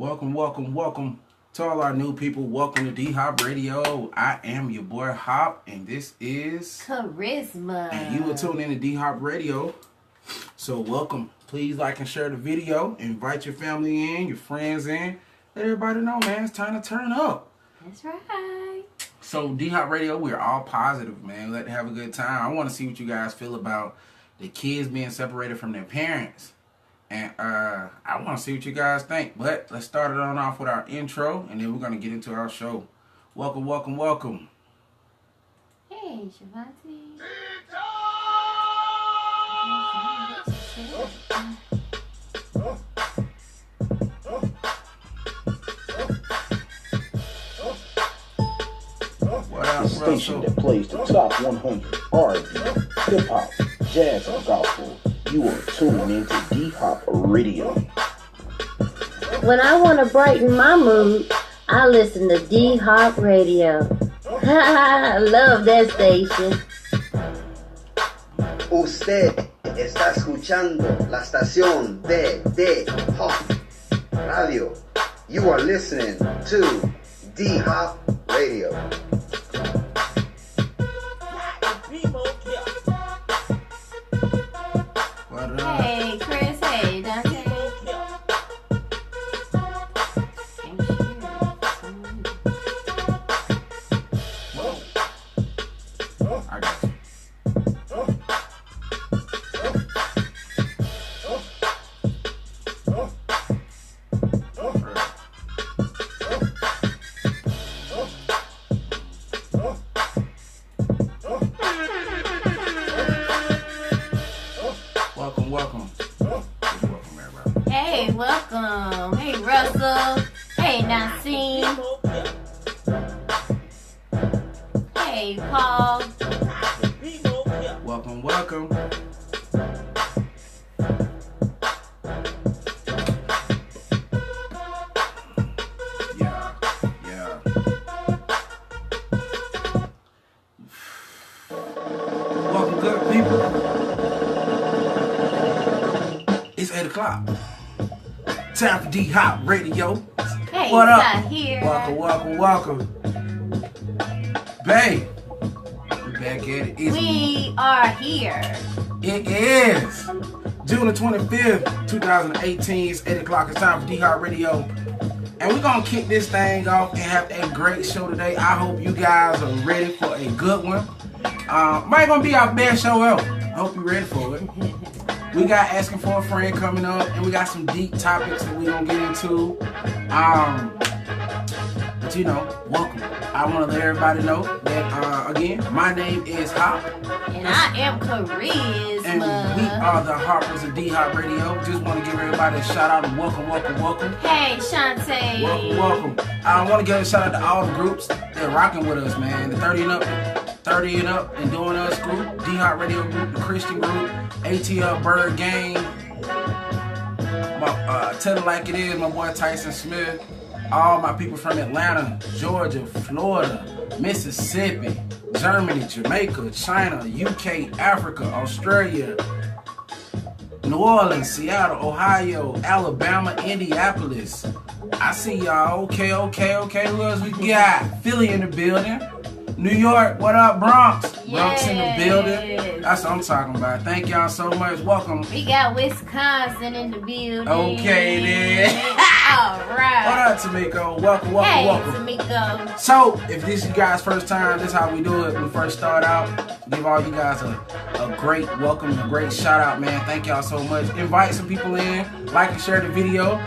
Welcome to all our new people. Welcome to Dhopradio. I am your boy Hop, and this is Charisma. And you are tuned in to Dhopradio. So welcome. Please like and share the video. Invite your family in, your friends in. Let everybody know, man, it's time to turn up. That's right. So Dhopradio, we're all positive, man. Let's have a good time. I want to see what you guys feel about the kids being separated from their parents. And I want to see what you guys think. But let's start it on off with our intro, and then we're going to get into our show. Welcome. Hey, Shavante. The station that plays the top 100 R&B, hip-hop, jazz, and gospel. You are tuning into Dhopradio. When I want to brighten my mood, I listen to Dhopradio. I love that station. Usted está escuchando la estación de Dhopradio. You are listening to Dhopradio. Hey, Chris. Hey, Dante. I got you. Welcome. Welcome, everybody. Hey, welcome. Hey, Russell. Hey, Nassim. Hey, Paul. Welcome. Yeah. Welcome, good people. It's 8 o'clock. Time for Dhopradio. Hey, What up? Scott here. Welcome. Babe, we back at it. We are here. It is June the 25th, 2018. It's 8 o'clock. It's time for Dhopradio. And we're going to kick this thing off and have a great show today. I hope you guys are ready for a good one. Might going to be our best show ever. I hope you're ready for it. We got Asking for a Friend coming up, and we got some deep topics that we're going to get into. But you know, welcome. I want to let everybody know that, again, my name is Hop. And I am Charisma. And we are the Harpers of Dhopradio. Just want to give everybody a shout out and welcome. Hey, Shantae. Welcome. I want to give a shout out to all the groups that are rocking with us, man. The 30 and up and doing us group, Dhopradio group, the Christian group, ATL Bird Gang, Tell It Like It Is, my boy Tyson Smith, all my people from Atlanta, Georgia, Florida, Mississippi, Germany, Jamaica, China, UK, Africa, Australia, New Orleans, Seattle, Ohio, Alabama, Indianapolis. I see y'all. Okay. Who else we got? Philly in the building. New York, what up, Bronx? Bronx in the building. That's what I'm talking about. Thank y'all so much. Welcome. We got Wisconsin in the building. Okay, then. All right. What up, Tamiko? Welcome. Hey, Tamiko. So, if this is you guys' first time, this is how we do it. We first start out. Give all you guys a great welcome, a great shout out, man. Thank y'all so much. Invite some people in. Like and share the video.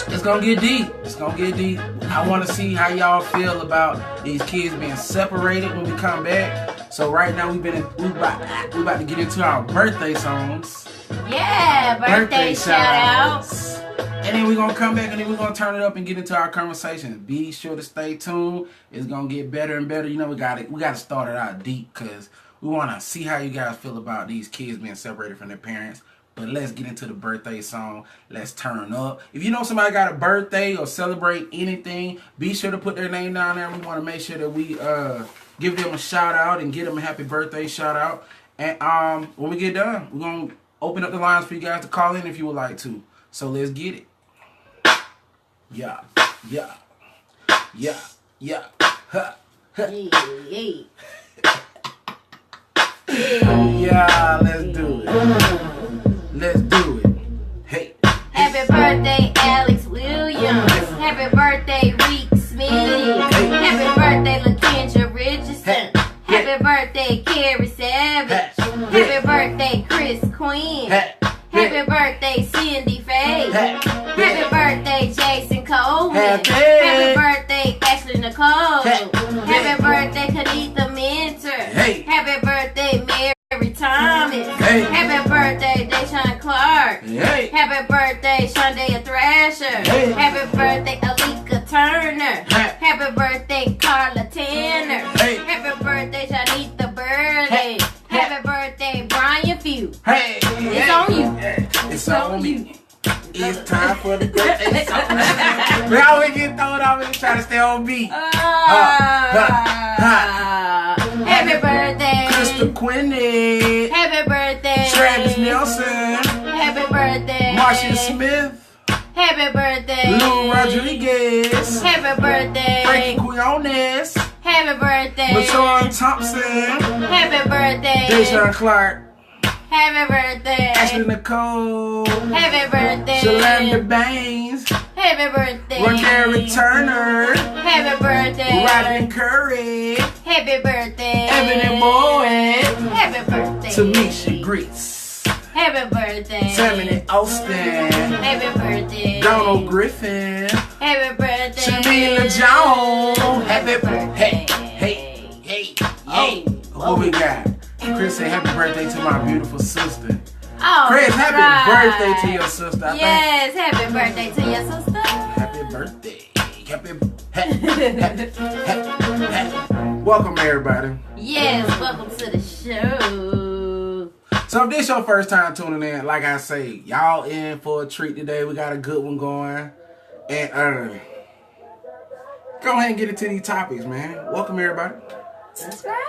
It's gonna get deep. I want to see how y'all feel about these kids being separated when we come back. So right now we about to get into our birthday songs. Yeah, birthday shout outs. And then we're gonna come back and then we're gonna turn it up and get into our conversation. Be sure to stay tuned. It's gonna get better and better. You know, we gotta start it out deep because we wanna see how you guys feel about these kids being separated from their parents. But let's get into the birthday song. Let's turn up. If you know somebody got a birthday or celebrate anything, be sure to put their name down there. We want to make sure that we give them a shout out and give them a happy birthday shout out. And when we get done, we're going to open up the lines for you guys to call in if you would like to. So let's get it. Yeah, yeah, yeah, yeah. Ha. Hey, hey. Yeah, let's do it. Let's do it. Hey. Happy birthday, Alex Williams. Happy birthday, Reek Smith. Happy birthday, LaKendra Richardson. Happy birthday, Carrie Savage. Happy birthday, Chris Quinn. Happy birthday, Cindy Faye. Happy birthday, Jason Coleman. Happy birthday, Ashley Nicole. Happy birthday, Kanitha Mentor. Happy birthday, Mary Thomas. Happy birthday, Deshaun Clark. Happy birthday, Shondea Thrasher. Happy birthday, Alika Turner. Happy birthday, Carla Tanner. Happy birthday, Janita Burley. Happy birthday, Brian Few. Hey, It's on you. It's on me. It's time for the birthday song. We always get thrown off and try to stay on beat. Happy birthday, Krista Quinney. Happy birthday, Travis Nelson. Happy birthday, Marcia Smith. Happy birthday, Lou Rodriguez. Happy birthday, Frankie Quinones. Happy birthday, LaShawn Thompson. Happy birthday, Deshaun Clark. Happy birthday, Ashley Nicole. Happy birthday, Shalanda Baines. Happy birthday, Gary Turner. Happy birthday, Rodney Curry. Happy birthday, Ebony Boyd. Happy birthday, Tamisha Greets. Happy birthday, Tammany Austin. Happy birthday, Donald Griffin. Happy birthday, Shamila Jones. Happy birthday. Hey. What we got? Chris said happy birthday to my beautiful sister. Oh, Chris, happy right. birthday to your sister. I think. Yes, happy birthday to your sister. Happy birthday. Welcome everybody. Yes, welcome to the show. So if this your first time tuning in, like I say, y'all in for a treat today. We got a good one going. And go ahead and get into these topics, man. Welcome everybody. That's right.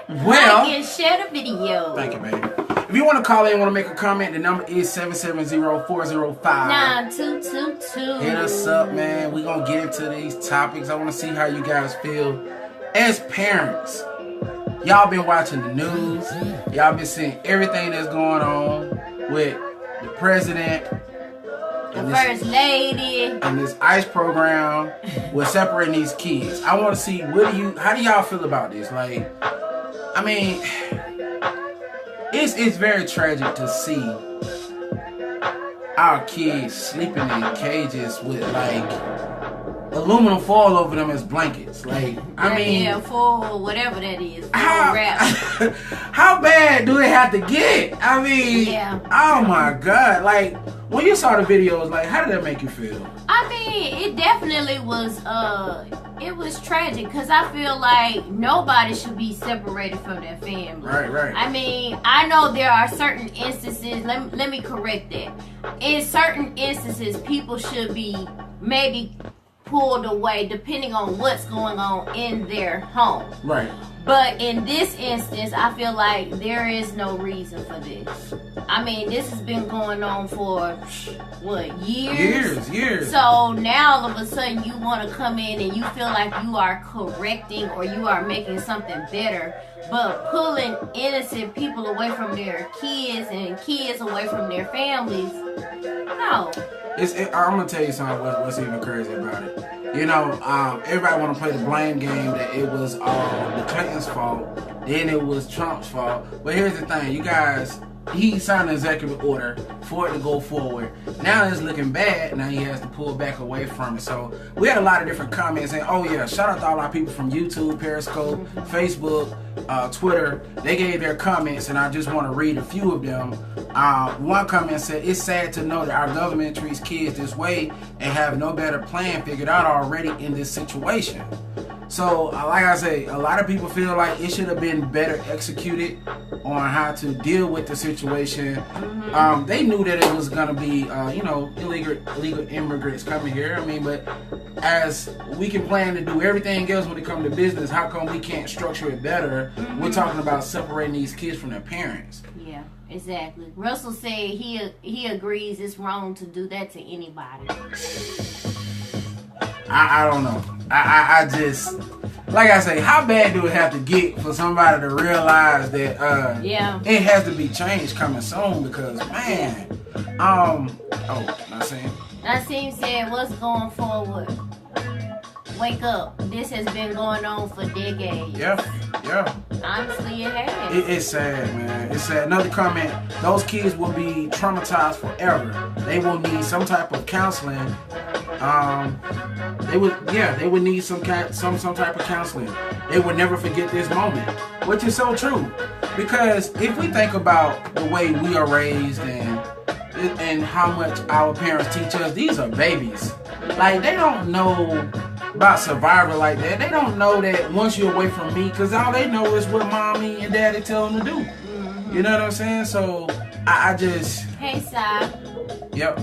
Well, like and share the video. thank you, man. If you want to call in, want to make a comment, the number is 770-405. 9222. Hit us up, man. We gonna get into these topics. I want to see how you guys feel as parents. Y'all been watching the news. Y'all been seeing everything that's going on with the president, The first lady. and this ICE program with separating these kids. I want to see how do y'all feel about this? Like, I mean, it's very tragic to see our kids sleeping in cages with like aluminum foil over them as blankets. Like, I mean, Yeah, full whatever that is. how, Wrap. how bad do it have to get? I mean, Yeah. Oh my God. Like, when you saw the videos, like, how did that make you feel? I mean, it definitely was it was tragic because I feel like nobody should be separated from their family. Right. I mean, I know there are certain instances, let me correct that. In certain instances, people should be maybe pulled away depending on what's going on in their home. Right. But in this instance, I feel like there is no reason for this. I mean, this has been going on for, what, years? Years. So now all of a sudden you want to come in and you feel like you are correcting or you are making something better, but pulling innocent people away from their kids and kids away from their families, no. I'm gonna tell you something. What's even crazy about it? You know, everybody want to play the blame game that it was the Clintons' fault, then it was Trump's fault. But here's the thing, you guys. He signed an executive order for it to go forward. Now it's looking bad. Now he has to pull back away from it. So we had a lot of different comments saying, oh yeah, shout out to all our people from YouTube, Periscope, Facebook, Twitter. They gave their comments and I just want to read a few of them. One comment said, it's sad to know that our government treats kids this way and have no better plan figured out already in this situation. So, like I say, a lot of people feel like it should have been better executed on how to deal with the situation. They knew that it was going to be, illegal immigrants coming here. I mean, but as we can plan to do everything else when it comes to business, how come we can't structure it better? We're talking about separating these kids from their parents. Yeah, exactly. Russell said he agrees it's wrong to do that to anybody. I don't know. I just, like I say, how bad do it have to get for somebody to realize that it has to be changed coming soon? Because man, not saying. Nasim said, "What's going forward? Wake up. This has been going on for decades." Yeah. Honestly, it has. It's sad, man. It's sad. Another comment: those kids will be traumatized forever. They will need some type of counseling. They would need some type of counseling. They would never forget this moment, which is so true. Because if we think about the way we are raised and how much our parents teach us, these are babies. Like, they don't know about survival like that. They don't know that once you're away from me, because all they know is what mommy and daddy tell them to do. You know what I'm saying? So I just... Hey, Si. Yep.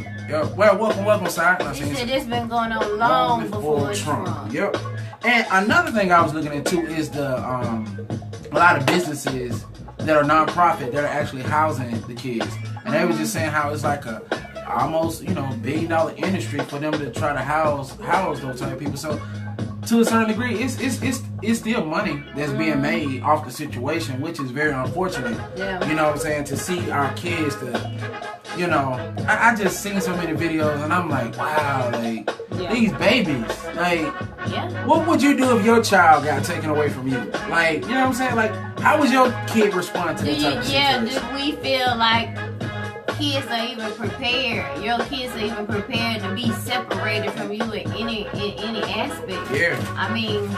Well, welcome, Si. He said it's been going on long before Trump. Yep. And another thing I was looking into is a lot of businesses that are non-profit that are actually housing the kids. And they were just saying how it's like a almost, $1 billion industry for them to try to house those type of people. So to a certain degree, it's still money that's being made off the situation, which is very unfortunate. Yeah. You know what I'm saying? To see our kids I just seen so many videos and I'm like, wow, like these babies, like what would you do if your child got taken away from you? Like, you know what I'm saying? Like, how would your kid respond to that type of situation? Do we feel like kids are even prepared? Your kids are even prepared to be separated from you in any aspect? Yeah. I mean,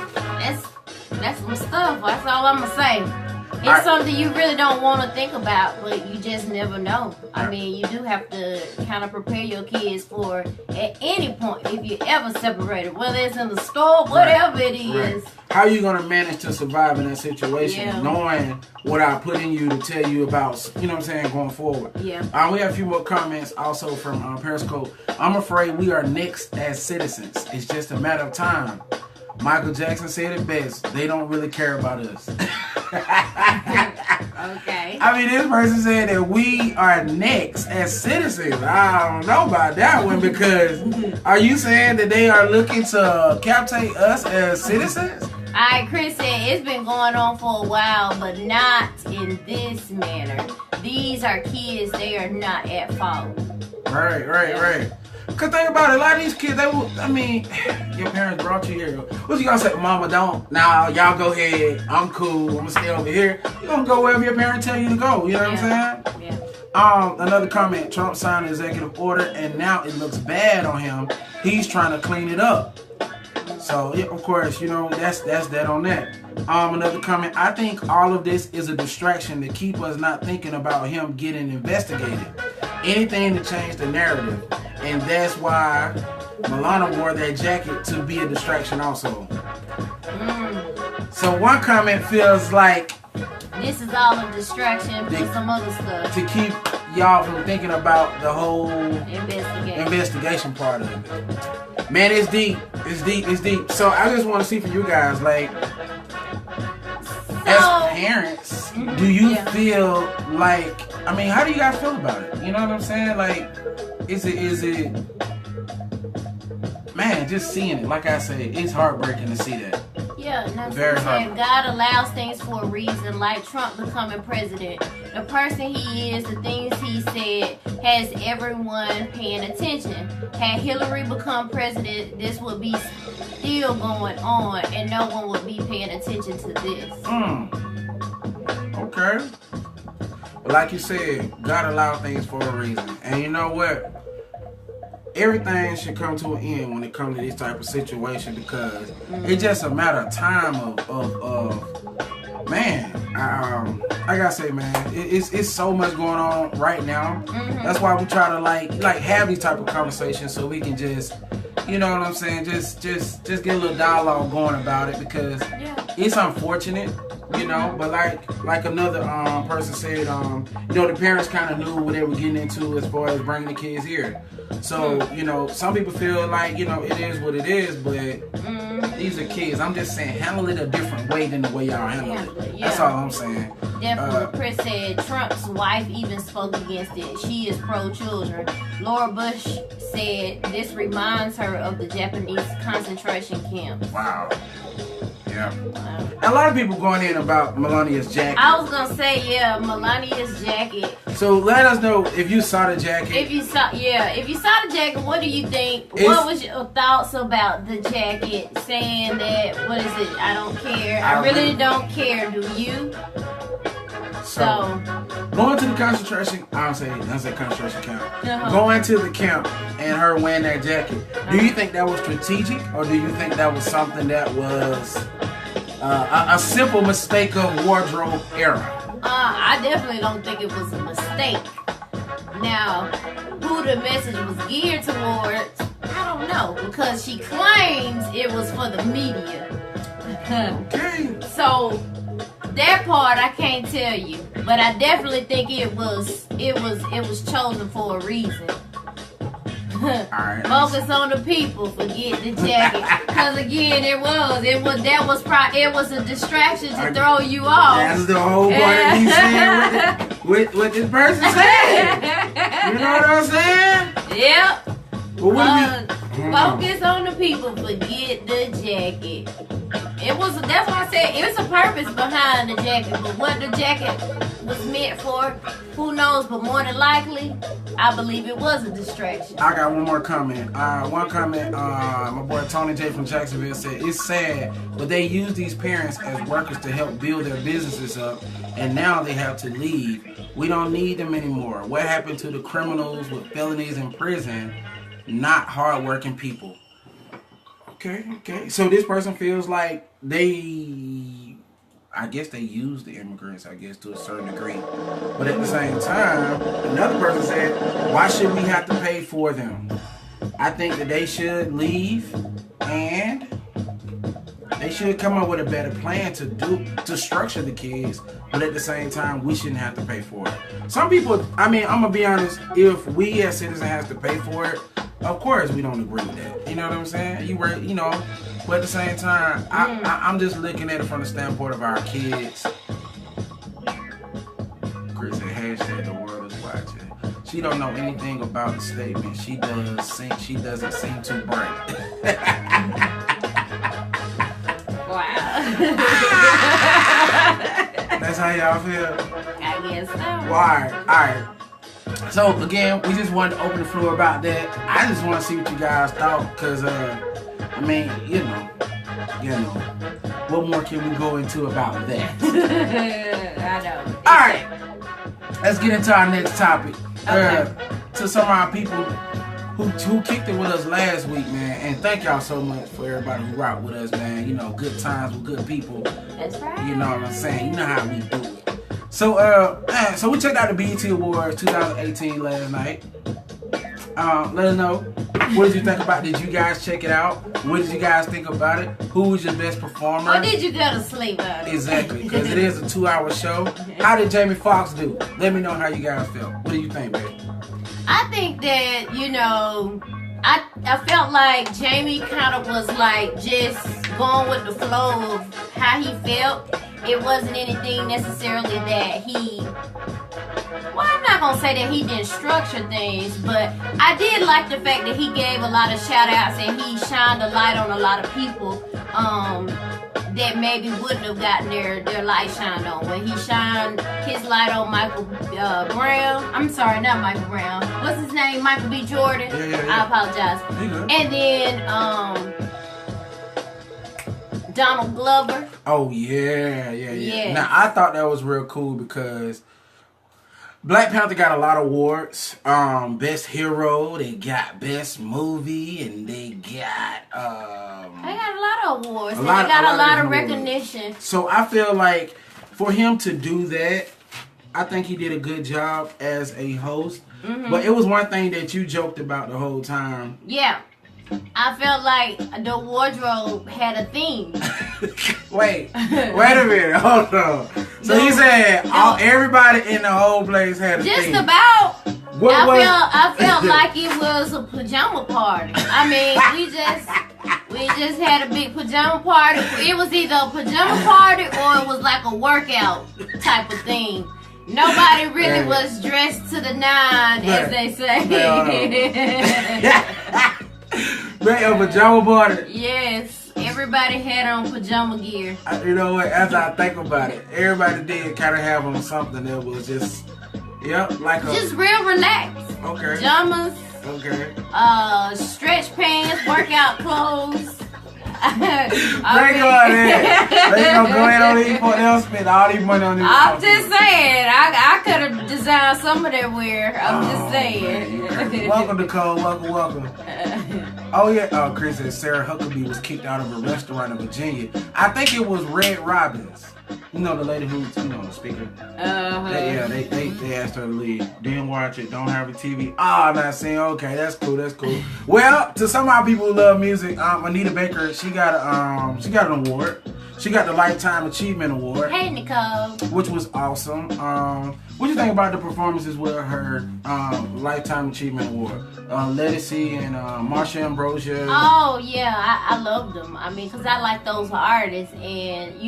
that's some stuff. That's all I'm gonna say. It's something you really don't want to think about, but you just never know. I mean, you do have to kind of prepare your kids for, at any point, if you ever separated, whether it's in the store, whatever it is. How are you going to manage to survive in that situation, knowing what I put in you to tell you about, you know what I'm saying, going forward? Yeah. We have a few more comments also from Periscope. I'm afraid we are next as citizens. It's just a matter of time. Michael Jackson said it best. They don't really care about us. Okay. I mean, this person said that we are next as citizens. I don't know about that one, because are you saying that they are looking to captate us as citizens? Alright, Chris said it's been going on for a while, but not in this manner. These are kids, they are not at fault. Right. Cause think about it, a lot of these kids, your parents brought you here. What you gonna say, mama, don't? Nah, y'all go ahead. I'm cool. I'm gonna stay over here. You gonna go wherever your parents tell you to go. You know what I'm saying? Yeah. Another comment, Trump signed an executive order and now it looks bad on him. He's trying to clean it up. So, yeah, of course, that's that on that. Another comment, I think all of this is a distraction to keep us not thinking about him getting investigated. Anything to change the narrative. And that's why Milana wore that jacket, to be a distraction also. So one comment feels like this is all a distraction for some other stuff. To keep y'all from thinking about the whole investigation part of it. Man, it's deep. It's deep. So I just want to see from you guys, like, as parents, do you feel like, how do you guys feel about it? You know what I'm saying? Like, is it, man, just seeing it, like I say, it's heartbreaking to see that. Yeah, and Very saying God allows things for a reason, like Trump becoming president. The person he is, the things he said, has everyone paying attention. Had Hillary become president, this would be still going on, and no one would be paying attention to this. Okay. But like you said, God allowed things for a reason. And you know what? Everything should come to an end when it comes to this type of situation, because it's just a matter of time of man, I gotta say, man, it's so much going on right now. That's why we try to like have these type of conversations, so we can just, you know what I'm saying, just get a little dialogue going about it, because it's unfortunate, but like another person said, the parents kind of knew what they were getting into as far as bringing the kids here. So, some people feel like, it is what it is, but these are kids. I'm just saying, handle it a different way than the way y'all handle it. Yeah. That's all I'm saying. Definitely. Chris said Trump's wife even spoke against it. She is pro-children. Laura Bush said this reminds her of the Japanese concentration camps. Wow. Yeah. A lot of people going in about Melania's jacket. I was gonna say, yeah, Melania's jacket. So let us know if you saw the jacket. If you saw the jacket, what do you think? What was your thoughts about the jacket? Saying that, what is it? I don't care. I really don't care. Do you? So going to the concentration, I say concentration camp. Going to the camp and her wearing that jacket. Do you think that was strategic, or do you think that was something that was a simple mistake of wardrobe era? I definitely don't think it was a mistake. Now, who the message was geared towards, I don't know, because she claims it was for the media. Okay. So that part I can't tell you, but I definitely think it was chosen for a reason. Alright. Focus on the people, forget the jacket. Because again, it was a distraction to throw you off. That's the whole point of me saying what this person said. You know what I'm saying? Yep. Well, focus on the people, forget the jacket. That's why I said it was a purpose behind the jacket, but what the jacket was meant for, who knows, but more than likely, I believe it was a distraction. I got one more comment. My boy Tony J from Jacksonville said, it's sad, but they use these parents as workers to help build their businesses up, and now they have to leave. We don't need them anymore. What happened to the criminals with felonies in prison? Not hardworking people. Okay. So this person feels like I guess they use the immigrants, to a certain degree. But at the same time, another person said, why should we have to pay for them? I think that they should leave and they should come up with a better plan to structure the kids. But at the same time, we shouldn't have to pay for it. Some people, I'm going to be honest, if we as citizens have to pay for it, of course we don't agree with that. You know what I'm saying? But at the same time, I'm just looking at it from the standpoint of our kids. Chris said, hashtag the world is watching. She don't know anything about the statement. She doesn't seem too bright. Wow. That's how y'all feel? I guess so. Well, alright. So again, we just wanted to open the floor about that. I just want to see what you guys thought, because what more can we go into about that? I know. Alright, let's get into our next topic. Okay. To some of our people who kicked it with us last week, man, and thank y'all so much for everybody who rocked with us, man. Good times with good people. That's right. You know what I'm saying? You know how we do it. So we checked out the BET Awards 2018 last night. Let us know, what did you think about it? Did you guys check it out? What did you guys think about it? Who was your best performer? Or did you go to sleep on it? Exactly, because it is a 2-hour show. How did Jamie Foxx do? Let me know how you guys felt. What do you think, babe? I think that, I felt like Jamie kind of was like just going with the flow of how he felt. It wasn't anything necessarily that I'm not going to say that he didn't structure things, but I did like the fact that he gave a lot of shout outs and he shined a light on a lot of people that maybe wouldn't have gotten their light shined on. When he shined his light on Michael Brown, I'm sorry, not Michael Brown, what's his name, Michael B. Jordan? Yeah. I apologize. And then Donald Glover. Oh, yeah. Yes. Now, I thought that was real cool because Black Panther got a lot of awards. Best Hero, they got Best Movie, and they got They got a lot of awards. They got a lot of awards. recognition. So I feel like for him to do that, I think he did a good job as a host. Mm-hmm. But it was one thing that you joked about the whole time. Yeah. I felt like the wardrobe had a theme. Wait a minute, hold on. So you said everybody in the whole place had a theme. Just about. I felt like it was a pajama party. I mean, we just had a big pajama party. It was either a pajama party or it was like a workout type of thing. Nobody really was dressed to the nine, as they say. Man, a pajama party. Yes, everybody had on pajama gear. You know what? As I think about it, everybody did kind of have on something that was just, like a... Just real relaxed. Okay. Pajamas. Okay. Stretch pants, workout clothes. They gonna go ahead on these for they'll spend all these money on these. I'm just saying, I could have designed some of that wear. I'm just saying. Welcome to Cole. Welcome. Oh yeah. Chris said Sarah Huckabee was kicked out of a restaurant in Virginia. I think it was Red Robin's. You know the lady who's the speaker. They asked her to leave. Didn't watch it. Don't have a TV. I'm not saying. Okay, that's cool. Well, to some of our people who love music, Anita Baker, she got an award. She got the Lifetime Achievement Award. Hey, Nicole. Which was awesome. What do you think about the performances with her Lifetime Achievement Award? Ledisi and Marsha Ambrosia. Oh yeah, I loved them. I mean, cause I like those artists, and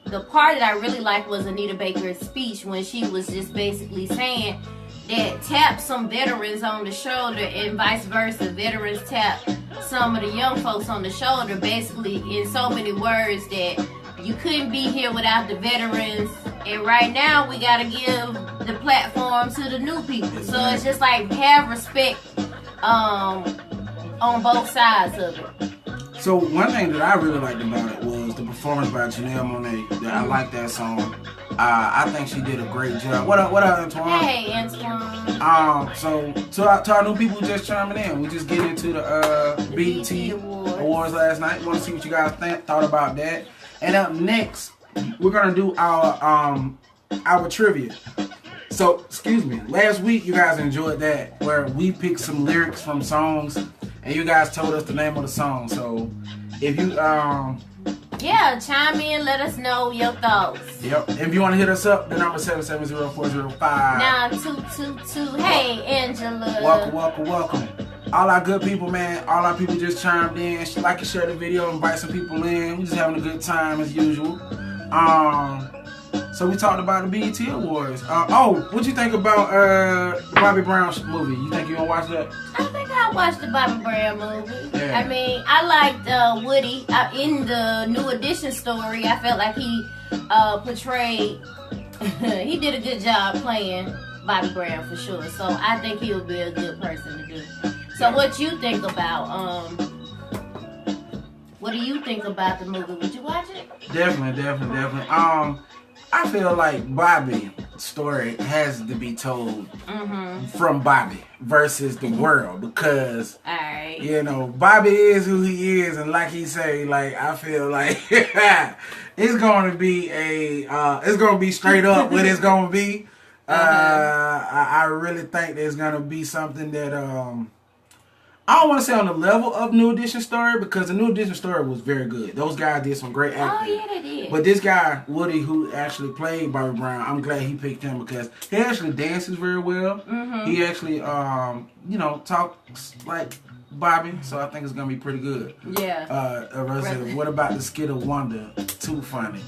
the part that I really liked was Anita Baker's speech when she was just basically saying that tap some veterans on the shoulder and vice versa. Veterans tap some of the young folks on the shoulder, basically in so many words that you couldn't be here without the veterans. And right now we gotta give the platform to the new people. So it's just like have respect on both sides of it. So one thing that I really liked about it was the performance by Janelle Monáe. I like that song. I think she did a great job. What up, Antoine? Hey, Antoine. So to our new people just chiming in, we just get into the BET Awards last night. Want to see what you guys thought about that. And up next, we're gonna do our trivia. So, excuse me. Last week, you guys enjoyed that, where we picked some lyrics from songs, and you guys told us the name of the song. So, if you chime in, let us know your thoughts. Yep. If you want to hit us up, the number 770-405 9222. Hey, Angela. Welcome. All our good people, man. All our people just chimed in. Like and share the video, invite some people in. We just having a good time as usual. So we talked about the BET Awards. What you think about the Bobby Brown movie? You think you gonna watch that? I think I'll watch the Bobby Brown movie. Yeah. I mean, I liked Woody in the New Edition story. I felt like he portrayed, he did a good job playing Bobby Brown for sure. So I think he'll be a good person to do. So what you think about what do you think about the movie? Would you watch it? Definitely. I feel like Bobby's story has to be told from Bobby versus the world, because Bobby is who he is, and like he say, like I feel like it's gonna be straight up what it's gonna be. I really think there's gonna be something that I don't want to say on the level of New Edition story, because the New Edition story was very good. Those guys did some great acting. Oh yeah, they did. But this guy, Woody, who actually played Bobby Brown, I'm glad he picked him because he actually dances very well. He actually, talks like Bobby, so I think it's gonna be pretty good. Yeah. What about the skit of Wonder? Too funny.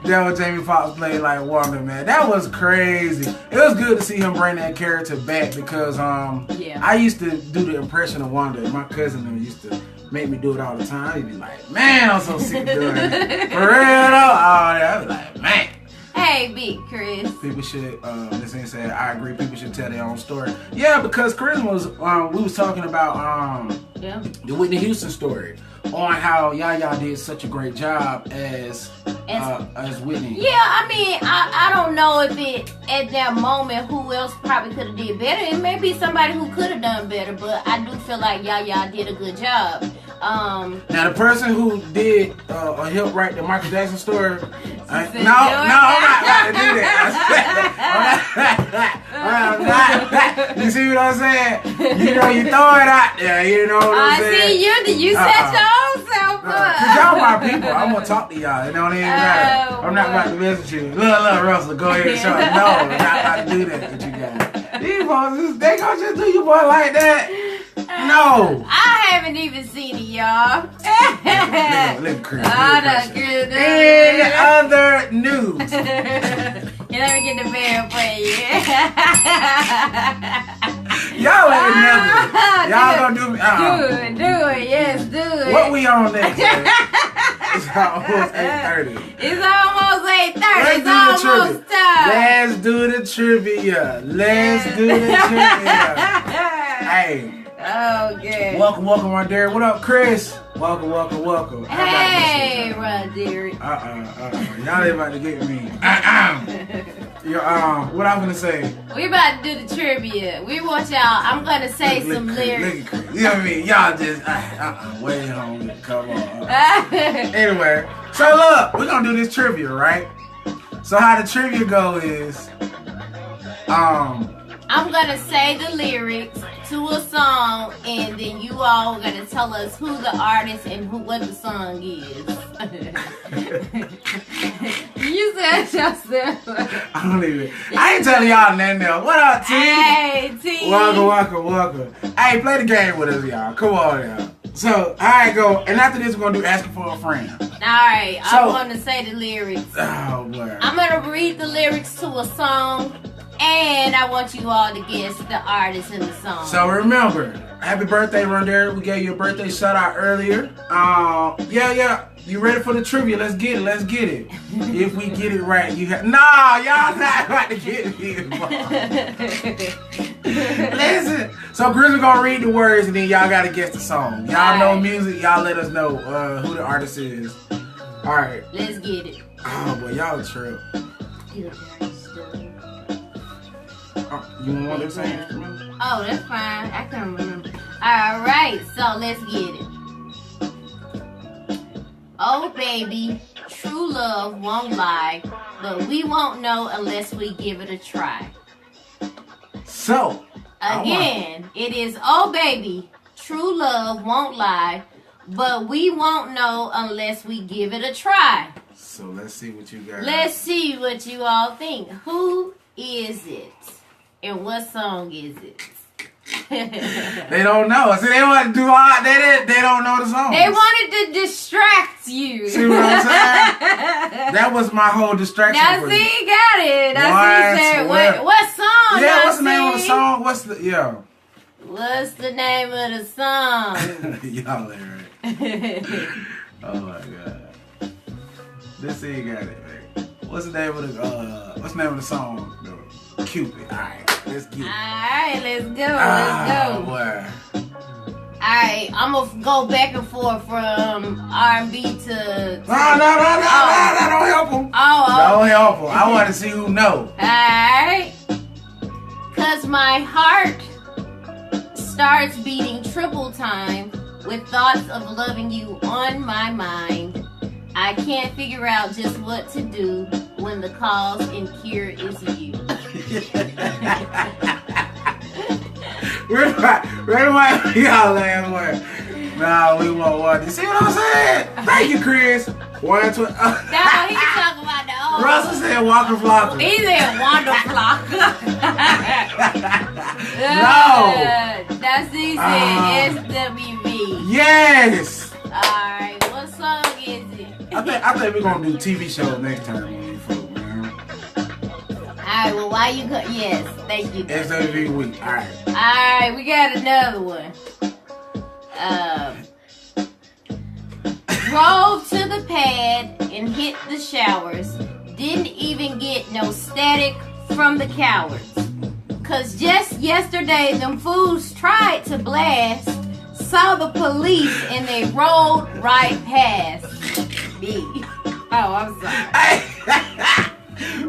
That was Jamie Foxx played like Wonder, man. That was crazy. It was good to see him bring that character back because I used to do the impression of Wonder. My cousin used to make me do it all the time. He'd be like, man, I'm so sick of doing it. For real though? I was like, man. Hey, Big Chris. People should, this ain't said, I agree, people should tell their own story. Yeah, because Chris was, we was talking about the Whitney Houston story. On how Yaya did such a great job as Whitney. Yeah, I mean, I don't know if it at that moment who else probably could have did better. It may be somebody who could have done better, but I do feel like Yaya did a good job. Now the person who did help write the Michael Jackson story. I'm not about to do that. I'm not. You see what I'm saying? You know, you throw it out there. You know what I'm saying? You set your own self up. Cause y'all my people. I'm gonna talk to y'all. It don't even matter. I'm not about to message you. Look, Russell, go ahead and show it. No, I'm not about to do that with you guys. These boys, they gonna just do you boy like that. No. I haven't even seen it, y'all. Let Chris. In other news. And let me get the band for you. Y'all ain't nothing. Y'all gonna do me. Do it. Yes, do it. What we on next? It's almost 8:30. It's almost 8:30. Let's It's almost time. Let's do the trivia. Hey. Okay. Welcome, Ronderi. What up, Chris? Welcome. Hey, Ronderi. Y'all ain't about to get me. What I'm gonna say? We about to do the trivia. We want y'all. I'm gonna say some lyrics. You know what I mean? Y'all just way home. Come on. Anyway, so look, we're gonna do this trivia, right? So how the trivia go is, I'm gonna say the lyrics to a song, and then you all are gonna tell us who the artist and what the song is. You said yourself. I ain't telling y'all nothing else. What up, T? Hey, T. Welcome. Hey, play the game with us, y'all. Come on, y'all. So, alright, go. And after this, we're gonna do Asking for a Friend. Alright, I'm gonna say the lyrics. Oh, boy. I'm gonna read the lyrics to a song, and I want you all to guess the artist in the song. So remember, happy birthday, Ronderi. We gave you a birthday shout out earlier. Yeah. You ready for the trivia? Let's get it. If we get it right, you have. Nah, y'all not about to get it. Listen. So Chris is gonna read the words, and then y'all gotta guess the song. Y'all know music. Y'all let us know who the artist is. All right. Let's get it. Oh boy, y'all trip. You want to say instrument? Oh, that's fine. I can't remember. All right, so let's get it. Oh, baby, true love won't lie, but we won't know unless we give it a try. So, again, it is, oh, baby, true love won't lie, but we won't know unless we give it a try. So, let's see what you got. Let's see what you all think. Who is it? And what song is it? They don't know. See, they want to do all they don't know the song. They wanted to distract you. See what I'm saying? That was my whole distraction. Now see, you got it. Now see, said, what song? Yeah, what's the name of the song? What's the What's the name of the song? Y'all ain't right. Oh my god. Let's see, you got it, man. What's the name of the song? Cupid. Alright, let's get it. Alright, let's go. Boy. Alright, I'm gonna go back and forth from R&B to... No, don't help him. Don't help him. I want to see who know. Alright. Cause my heart starts beating triple time with thoughts of loving you on my mind. I can't figure out just what to do when the cause and cure is you. Where my y'all last word? Nah, we won't want to. See what I'm saying? Thank you, Chris. 1, 2. No, he's talking about the old. Russell said Walker Flocker. He said Wonder Flocker. No. That's he said SWV. Yes. Alright, what song is it? I think we're gonna do TV shows next time on these folks, man. Alright, well why you go? Yes, thank you. SWV week. Alright. Alright, we got another one. Drove to the pad and hit the showers. Didn't even get no static from the cowards. Cause just yesterday them fools tried to blast. Saw the police and they rolled right past me. Oh, I'm sorry.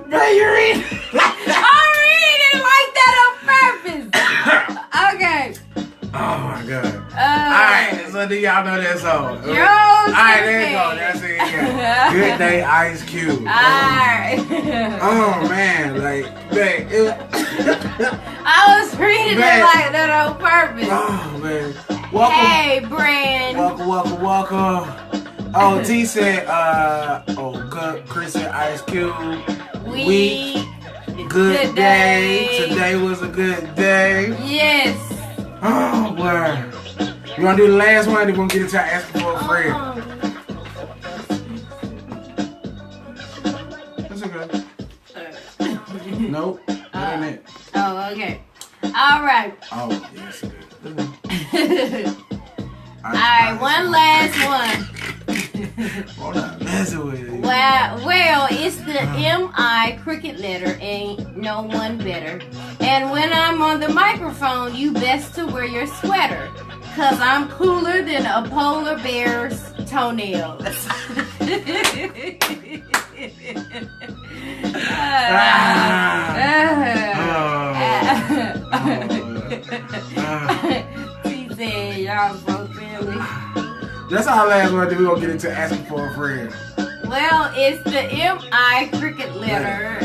Man, you read. I'm reading like that on purpose. Okay. Oh my god. Alright, so do y'all know that song? Alright, there you go. That's it. Yeah. Good Day, Ice Cube. Alright. Oh man, like, I was reading it like that on purpose. Oh man. Welcome. Hey, Brand. Welcome. Oh, T said, Chris said Ice Cube. Week. Good day. Today was a good day. Yes. Oh, boy. You want to do the last one? Then we're going to get into asking for a friend. That's okay. Nope. That ain't it. Oh, okay. All right. Oh, yes, it is. Alright, one last one. I'm not messing with you. Well, it's the M-I cricket letter, ain't no one better. And when I'm on the microphone, you best to wear your sweater, 'cause I'm cooler than a polar bear's toenails. He said, y'all so silly. That's our last one. Then we're going to get into asking for a friend. Well, it's the M-I cricket letter.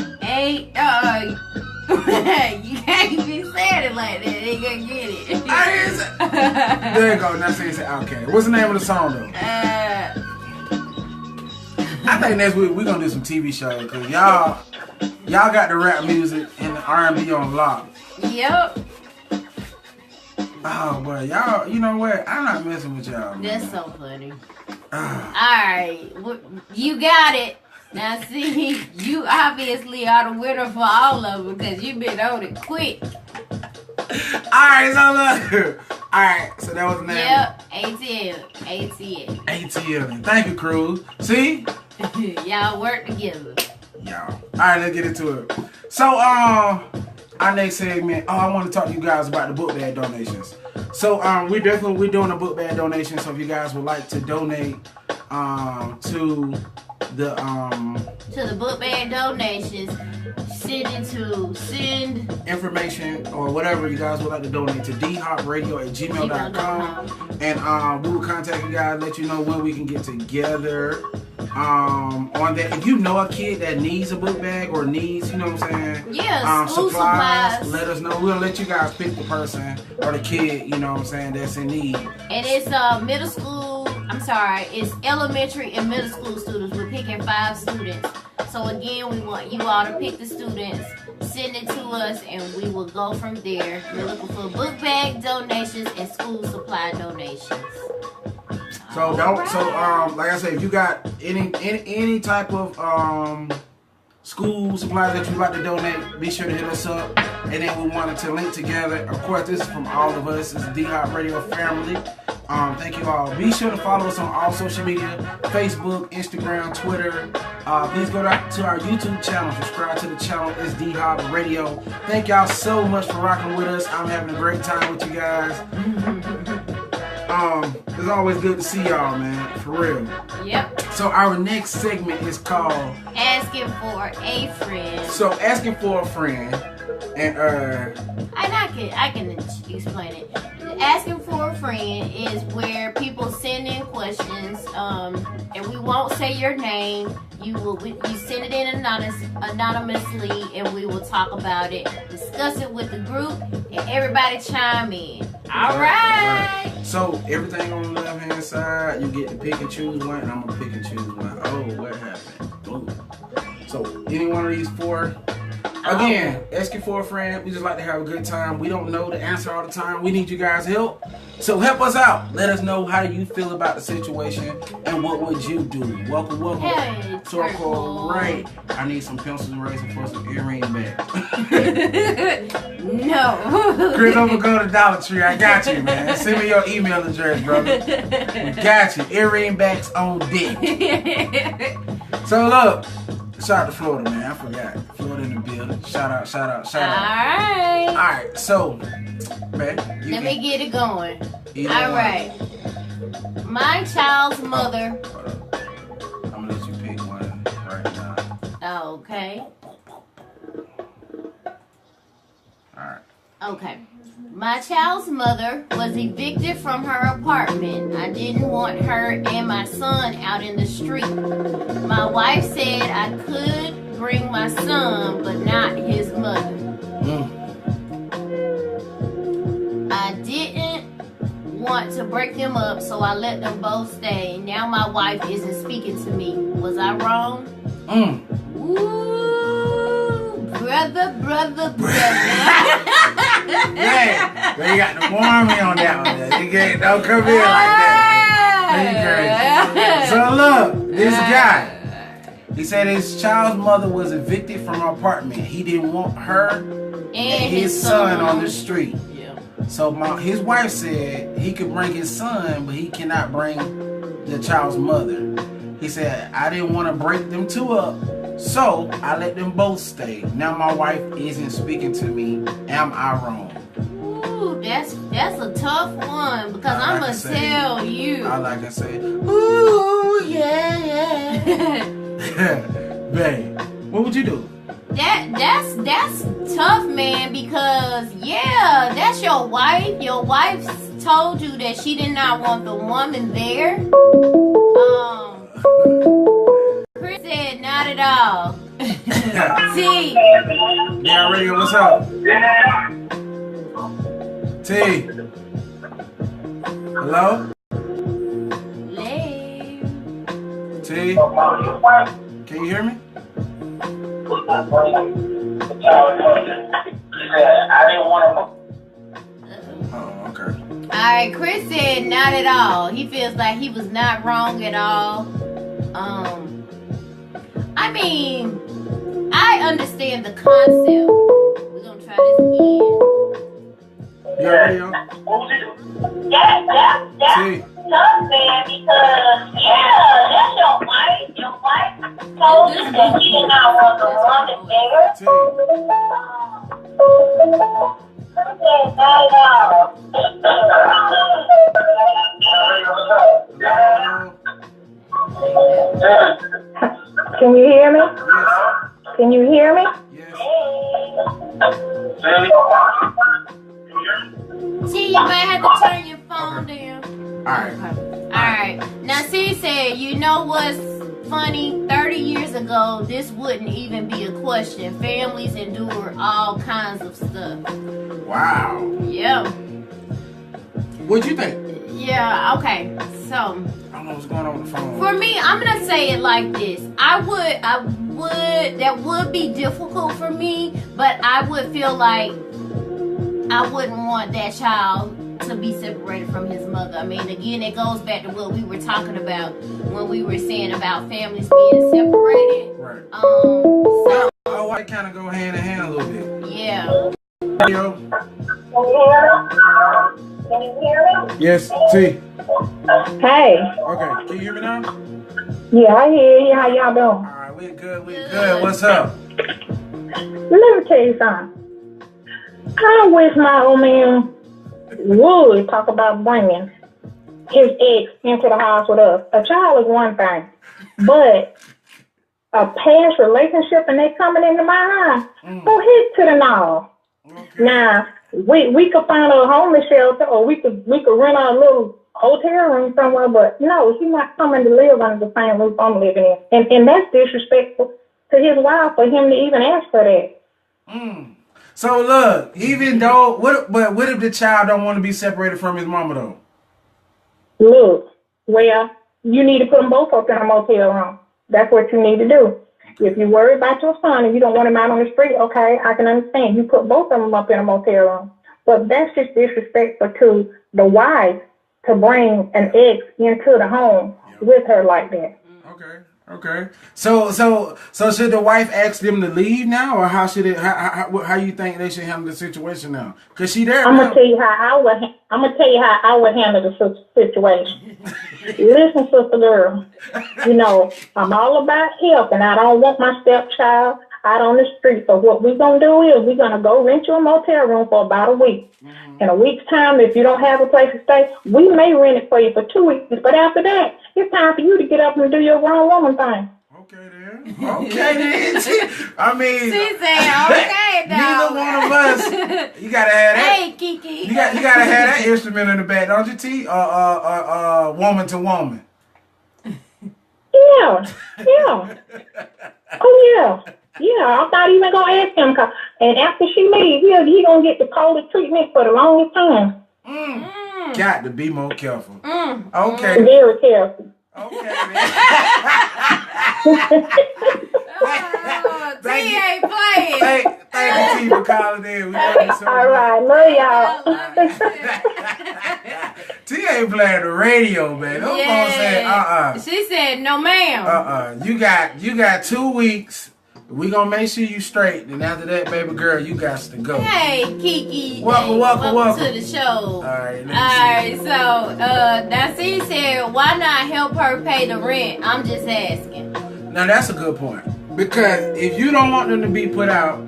You can't be saying it like that. They gonna get it. There you go. Now say it's okay. What's the name of the song though? I think next week we're gonna do some TV shows because y'all got the rap music and the R&B on lock. Yep. Oh boy, y'all, you know what? I'm not messing with y'all. That's so funny. Alright, you got it. Now see, you obviously are the winner for all of them because you've been on it quick. Alright, so look. Alright, so that was the name. Yep, ATL. ATL. Thank you, Cruz. See? Y'all work together. Y'all. Alright, let's get into it. So, our next segment, I want to talk to you guys about the book bag donations. So, we're doing a book bag donation. So, if you guys would like to donate to the book bag donations, send information or whatever you guys would like to donate to dhopradio@gmail.com, and we will contact you guys, let you know when we can get together on that. If you know a kid that needs a book bag or needs, you know what I'm saying? Yeah, school supplies. Let us know. We'll let you guys pick the person or the kid, you know what I'm saying, that's in need. And it's it's elementary and middle school students. We're picking 5 students. So again, we want you all to pick the students, send it to us, and we will go from there. We're looking for book bag donations and school supply donations. So like I said, if you got any type of school supplies that you'd like to donate, be sure to hit us up. And then we wanted to link together. Of course, this is from all of us. It's the D-Hop-Radio family. Thank you all. Be sure to follow us on all social media, Facebook, Instagram, Twitter. Please go to our YouTube channel. Subscribe to the channel. It's D-Hop-Radio. Thank y'all so much for rocking with us. I'm having a great time with you guys. It's always good to see y'all, man. For real. Yep. So our next segment is called Asking for a Friend. So asking for a friend, and I can explain it. Asking for a friend is where people send in questions, and we won't say your name. You send it in anonymously, and we will talk about it, discuss it with the group, and everybody chime in. All right. So everything on the left hand side, you get to pick and choose one, and I'm gonna pick and choose one. Oh, what happened? Ooh. So any one of these 4. Again, asking for a friend. We just like to have a good time. We don't know the answer all the time. We need you guys' help. So help us out. Let us know how you feel about the situation and what would you do. Welcome. Hey, Circle right. I need some pencils and erasers for some earring back. No. Chris, I'm gonna go to Dollar Tree. I got you, man. Send me your email address, brother. We got you. Earring backs on deck. So look. Shout out to Florida, man. I forgot. Florida in the building. Shout out. Alright, so, man. Let me get it going. Alright. My child's mother. Hold up. I'm gonna let you pick one right now. Okay. Alright. Okay. My child's mother was evicted from her apartment. I didn't want her and my son out in the street. My wife said I could bring my son, but not his mother. I didn't want to break them up, so I let them both stay. Now my wife isn't speaking to me. Was I wrong? Ooh, brother. Yeah, you got the warming on that one. You gang. Don't come in like that. So look, this guy. He said his child's mother was evicted from her apartment. He didn't want her and his son on the street. Yeah. So his wife said he could bring his son, but he cannot bring the child's mother. He said, I didn't want to break them two up, so I let them both stay. Now my wife isn't speaking to me. Am I wrong? Ooh, that's a tough one because I'm going to tell you. All I can say, ooh, yeah. Babe, what would you do? That's tough, man, because that's your wife. Your wife told you that she did not want the woman there. Chris said not at all. T. Yeah, radio, what's up? T. Hello? T. Can you hear me? Oh, okay. Alright, Chris said not at all. He feels like he was not wrong at all. I mean, I understand the concept. We're gonna try this again. Yeah, radio. That's tough, man, because that's your wife. Your wife told you that she did not want the woman there. Can you hear me? Yes. Can you hear me? Yes. T, you might have to turn your phone down. Alright. Now, C said, you know what's funny? 30 years ago, this wouldn't even be a question. Families endure all kinds of stuff. Wow. Yeah. What'd you think? Yeah, okay. So, I don't know what's going on with the phone. for me, I'm gonna say it like this. That would be difficult for me, but I would feel like I wouldn't want that child to be separated from his mother. I mean, again, it goes back to what we were talking about when we were saying about families being separated. Right. So, I kind of go hand in hand a little bit. yeah. Yo. Can you hear me? Yes, T. Hey. Okay, can you hear me now? Yeah, I hear you. How y'all doing? All right, we good. What's up? Let me tell you something. I wish my old man would talk about bringing his ex into the house with us. A child is one thing, but a past relationship and they coming into my house, go hit to the nose. Okay. Now, we could find a homeless shelter or we could rent a little hotel room somewhere, but no, he's not coming to live under the same roof I'm living in. And that's disrespectful to his wife for him to even ask for that. So look, even though, what if the child don't want to be separated from his mama though? Look, well, you need to put them both up in a motel room. That's what you need to do. If you worry about your son and you don't want him out on the street, okay, I can understand. You put both of them up in a motel room. But that's just disrespectful to the wife to bring an ex into the home with her like that. Okay. So should the wife ask them to leave now, or how should it? How you think they should handle the situation now? Cause she there. I'm gonna tell you how I would handle the situation. Listen, sister girl. You know I'm all about help, and I don't want my stepchild out on the street. So what we're gonna do is we're gonna go rent you a motel room for about a week. In a week's time, if you don't have a place to stay, we may rent it for you for 2 weeks. But after that, it's time for you to get up and do your grown woman thing. Okay then. I mean, She's saying okay, neither one of us. You gotta have that. Hey, Kiki. You gotta have that instrument in the back, don't you, T? Woman to woman. Yeah. Oh yeah. Yeah, I'm not even gonna ask him. And after she leaves, he gonna get the coldest treatment for the longest time. Got to be more careful. Okay. Very careful. Okay, man. T ain't playing. Thank you, T, for calling in. We love you so much. All right, love y'all. T ain't playing the radio, man. Those folks said, She said, no, ma'am. You got 2 weeks. We gonna make sure you straight. And after that, baby girl, you got to go. Hey, Kiki. Welcome to the show. All right. So Nasir said, why not help her pay the rent? I'm just asking. Now that's a good point. Because if you don't want them to be put out,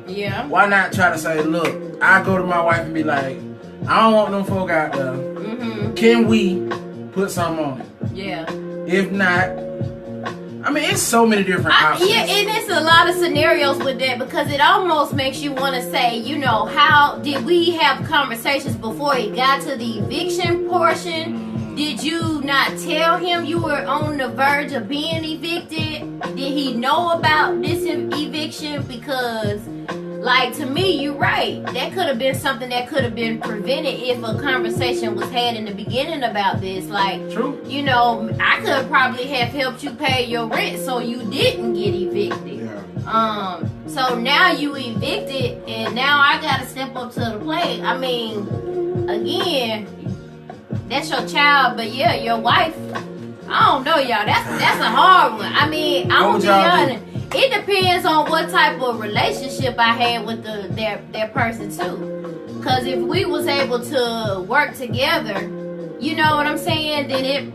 why not try to say, look, I go to my wife and be like, I don't want them folk out there. Mm-hmm. Can we put something on it? Yeah. If not, I mean, it's so many different options. Yeah, and it's a lot of scenarios with that because it almost makes you want to say, you know, how did we have conversations before it got to the eviction portion? Did you not tell him you were on the verge of being evicted? Did he know about this eviction? Because, like, to me, you're right. That could have been something that could have been prevented if a conversation was had in the beginning about this. Like, true. You know, I could probably have helped you pay your rent so you didn't get evicted. Yeah. So now you evicted, and now I gotta step up to the plate. I mean, again, that's your child, but yeah, your wife. I don't know, y'all. That's a hard one. I mean, I'm gonna be honest. It depends on what type of relationship I had with their person too. Cause if we was able to work together, you know what I'm saying, then I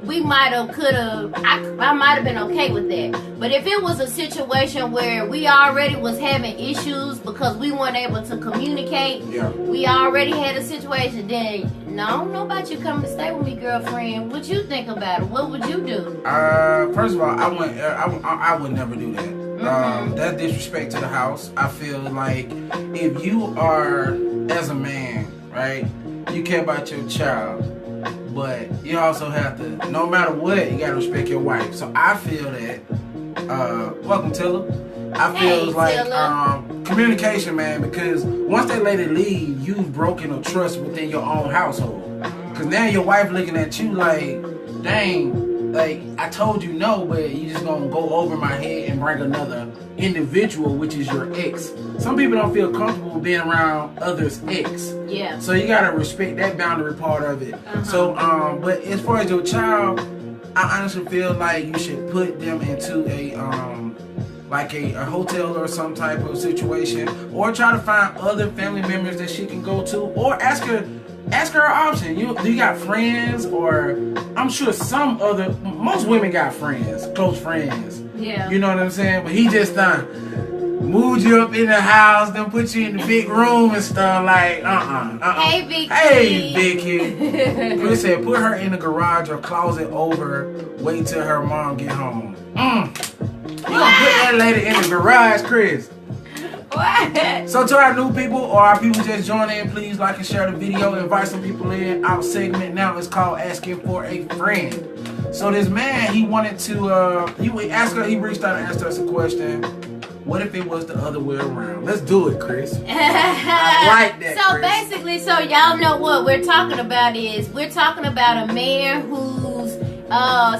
might have been okay with that. But if it was a situation where we already was having issues because we weren't able to communicate, we already had a situation, then no, I don't know about you coming to stay with me, girlfriend. What you think about it? What would you do? First of all, I would never do that. That's disrespect to the house. I feel like if you are, as a man, right, you care about your child, but you also have to, no matter what, you gotta respect your wife. So I feel that, welcome Tilla. I feel communication, man, because once that lady leave, you've broken a trust within your own household. Because now your wife looking at you like, dang, like, I told you no, but you just gonna go over my head and bring another individual, which is your ex. Some people don't feel comfortable being around others' ex. Yeah. So you gotta respect that boundary part of it. So, but as far as your child, I honestly feel like you should put them into a hotel or some type of situation, or try to find other family members that she can go to, or ask her an option. Do you got friends? Or I'm sure most women got friends, close friends. Yeah. You know what I'm saying? But he just moved you up in the house, then put you in the big room and stuff like, Hey, Vicky. Hey, Vicky. Chris said, put her in the garage or closet over, wait till her mom get home. You gonna put that lady in the garage, Chris? What? So to our new people or our people just joining in, please like and share the video. Invite some people in. Our segment now is called Asking for a Friend. So this man, he wanted to, he reached out and asked us a question. What if it was the other way around? Let's do it, Chris. I like that, So Chris. basically, so y'all know what we're talking about we're talking about a man whose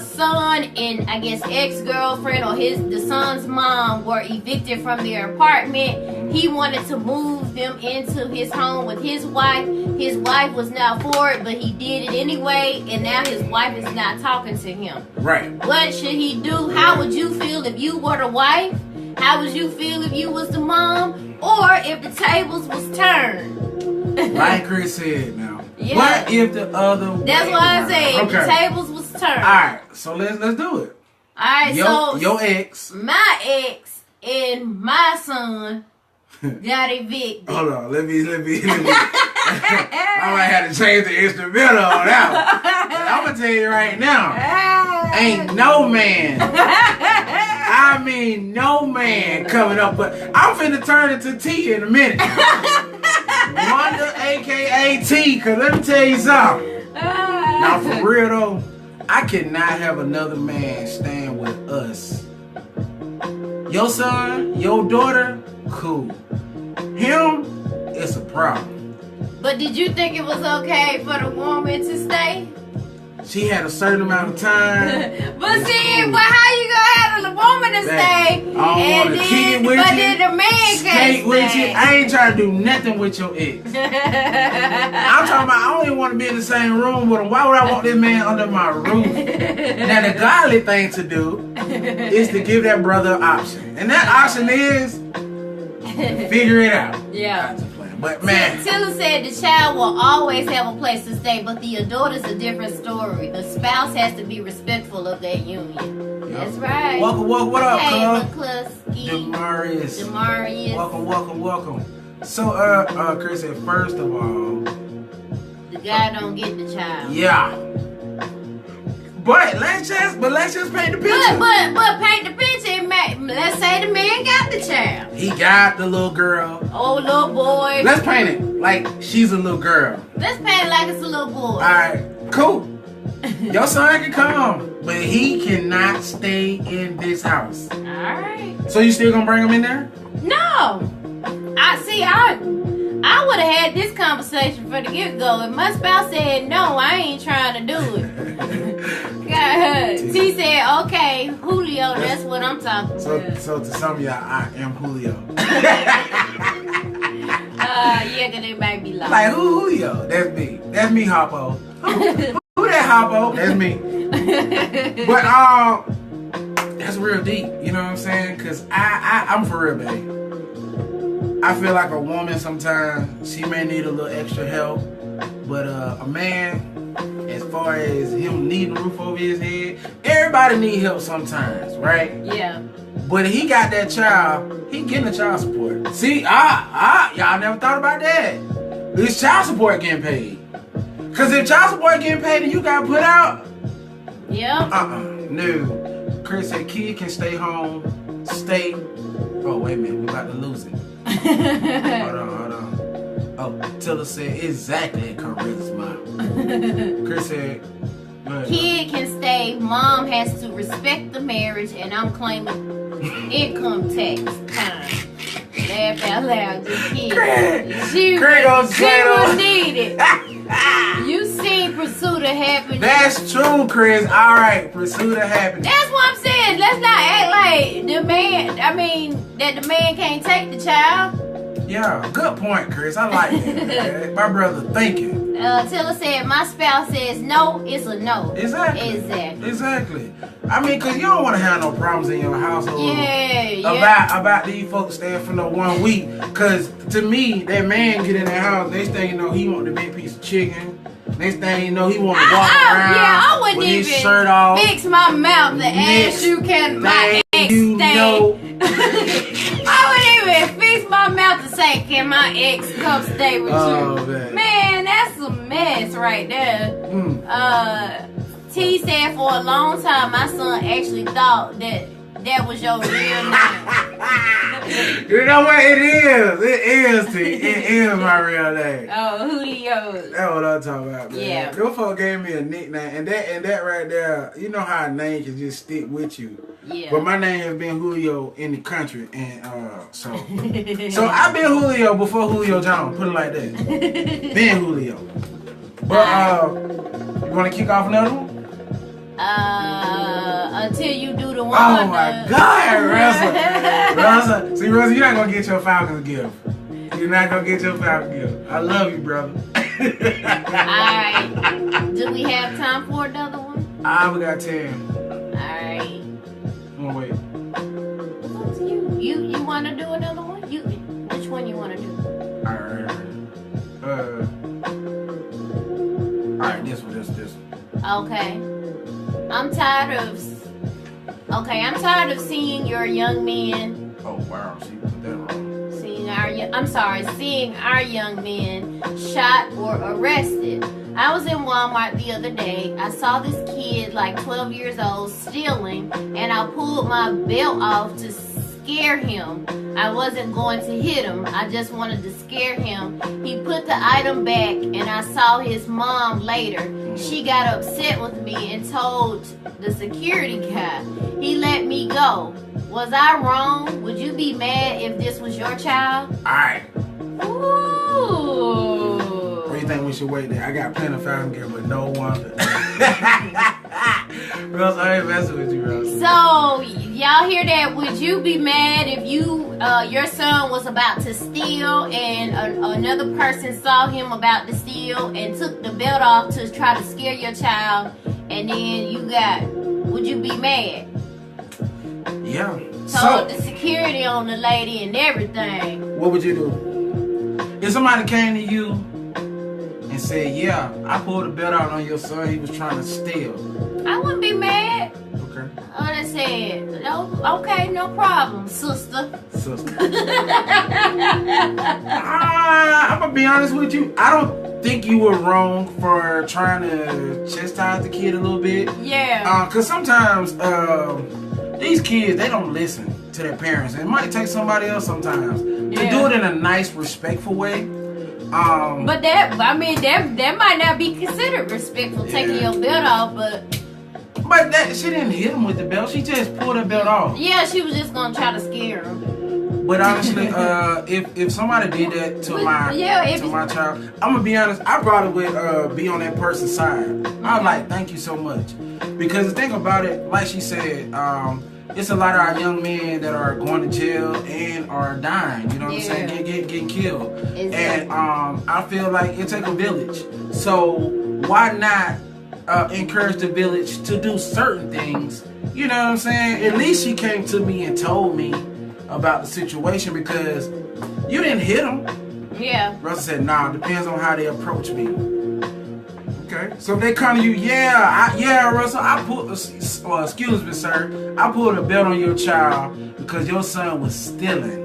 son and I guess ex-girlfriend or the son's mom were evicted from their apartment. He wanted to move them into his home with his wife. His wife was not for it, but he did it anyway, and now his wife is not talking to him. Right. What should he do? How would you feel if you were the wife? How would you feel if you was the mom? Or if the tables was turned? Like Chris said now. Yeah. What if the other way That's what I said. If the tables was turned. Alright, so let's do it. Alright, so your ex. My ex and my son got evicted. Hold on, let me. I might have to change the instrumental on that one. But I'm gonna tell you right now, ain't no man. I mean, no man coming up. But I'm finna turn it to T in a minute. Wanda, aka T, cause let me tell you something. Now for real though, I cannot have another man staying with us. Your son, your daughter, cool. Him, it's a problem. But did you think it was okay for the woman to stay? She had a certain amount of time. But see, but how you gonna have the woman to stay? And then, but then the man can't stay. With you. I ain't trying to do nothing with your ex. I'm talking talking about I don't even want to be in the same room with him. Why would I want this man under my roof? Now the godly thing to do is to give that brother an option. And that option is figure it out. Yeah. But man, Tilla said the child will always have a place to stay, but the adult is a different story. The spouse has to be respectful of that union. Yep. That's right. Welcome, what up, hey, cuz? Demarius. Welcome. So, Chris said, first of all, the guy don't get the child. Yeah. But let's just paint the picture. But paint the picture. Let's say the man got the child. He got the little girl. Oh, little boy. Let's paint it like she's a little girl. Let's paint it like it's a little boy. All right, cool. Your son can come, but he cannot stay in this house. All right. So you still gonna bring him in there? No. I would have had this conversation from the get-go. If my spouse said no, I ain't trying to do it. He said, okay, Julio, that's what I'm talking about. So to some of y'all, I am Julio. Yeah, because they might be lying. Like, who Julio? That's me. That's me, Hoppo. Who that Hoppo? That's me. But, that's real deep. You know what I'm saying? Because I'm for real, babe. I feel like a woman sometimes, she may need a little extra help, but a man, as far as him needing a roof over his head, everybody need help sometimes, right? Yeah. But if he got that child, he getting the child support. See, y'all never thought about that. Is child support getting paid? Because if child support getting paid and you got put out, yeah. No. Chris said kid can stay home, oh, wait a minute, we about to lose it. Hold on. Oh, Tilla said exactly charisma. Chris said, kid can stay, mom has to respect the marriage, and I'm claiming income tax time. Laugh out loud, just kid. She will need it. You seen Pursuit of Happiness. That's true, Chris. Alright, Pursuit of Happiness. That's what I'm saying. Let's not act like that the man can't take the child. Yeah, good point, Chris. I like that. My brother thinking. Tilla said, my spouse says no, it's a no. Exactly. I mean, because you don't want to have no problems in your household. Yeah. About these folks staying for no 1 week. Because to me, that man get in that house, next thing you know, he want the big piece of chicken. Next thing you know, he want to walk around I wouldn't with even his shirt off. fix my mouth to ask you can my ex stay. I wouldn't even fix my mouth to say, can my ex come stay with you? Man, that's a mess right there. T said for a long time, my son actually thought that was your real name. You know what? It is, T. It is my real name. Oh, Julio. That's what I'm talking about, man. Yeah. Those folks gave me a nickname, and that right there, you know how a name can just stick with you. Yeah. But my name has been Julio in the country, and so I've been Julio before Julio Jones. Put it like that. Been Julio. But you want to kick off another one? Until you do the one. Oh my God, Russell. See, Russell, you're not gonna get your Falcons gift. You're not gonna get your Falcons gift. I love you, brother. Alright. Do we have time for another one? We got 10. Alright. I'm gonna wait. It's up to you. You wanna do another one? Which one you wanna do? Alright. Alright, this one. Okay. I'm tired of seeing your young men. Oh wow, she put that wrong. Seeing our young men shot or arrested. I was in Walmart the other day. I saw this kid, like 12 years old, stealing, and I pulled my belt off to scare him. I wasn't going to hit him. I just wanted to scare him. He put the item back, and I saw his mom later. She got upset with me and told the security guy. He let me go. Was I wrong? Would you be mad if this was your child? Alright. Ooh. What do you think we should wait there? I got plenty of Falcon gear, but no one. Rose, I ain't messing with you, Rose. So, y'all hear that? Would you be mad if your son was about to steal and another person saw him about to steal and took the belt off to try to scare your child, and then would you be mad? Yeah. So the security on the lady and everything. What would you do? If somebody came to you and said, yeah, I pulled a belt out on your son, he was trying to steal. I wouldn't be mad. Okay. I would have said, no, okay, no problem, sister. I'm going to be honest with you. I don't think you were wrong for trying to chastise the kid a little bit. Yeah. Because sometimes these kids, they don't listen to their parents. It might take somebody else sometimes to do it in a nice, respectful way. But that might not be considered respectful, taking your belt off, but she didn't hit him with the belt. She just pulled her belt off. Yeah, she was just gonna try to scare him. But honestly, if somebody did that to my child, I'm gonna be honest, I probably would be on that person's side. I'm like, thank you so much, because the thing about it, like she said, it's a lot of our young men that are going to jail and are dying. You know what I'm saying? Getting killed. Exactly. And I feel like it takes a village. So why not encourage the village to do certain things? You know what I'm saying? At least she came to me and told me about the situation, because you didn't hit him. Yeah. Russell said, nah, depends on how they approach me. Okay. So if they come to you, Russell, I put, excuse me, sir, I pulled a belt on your child because your son was stealing.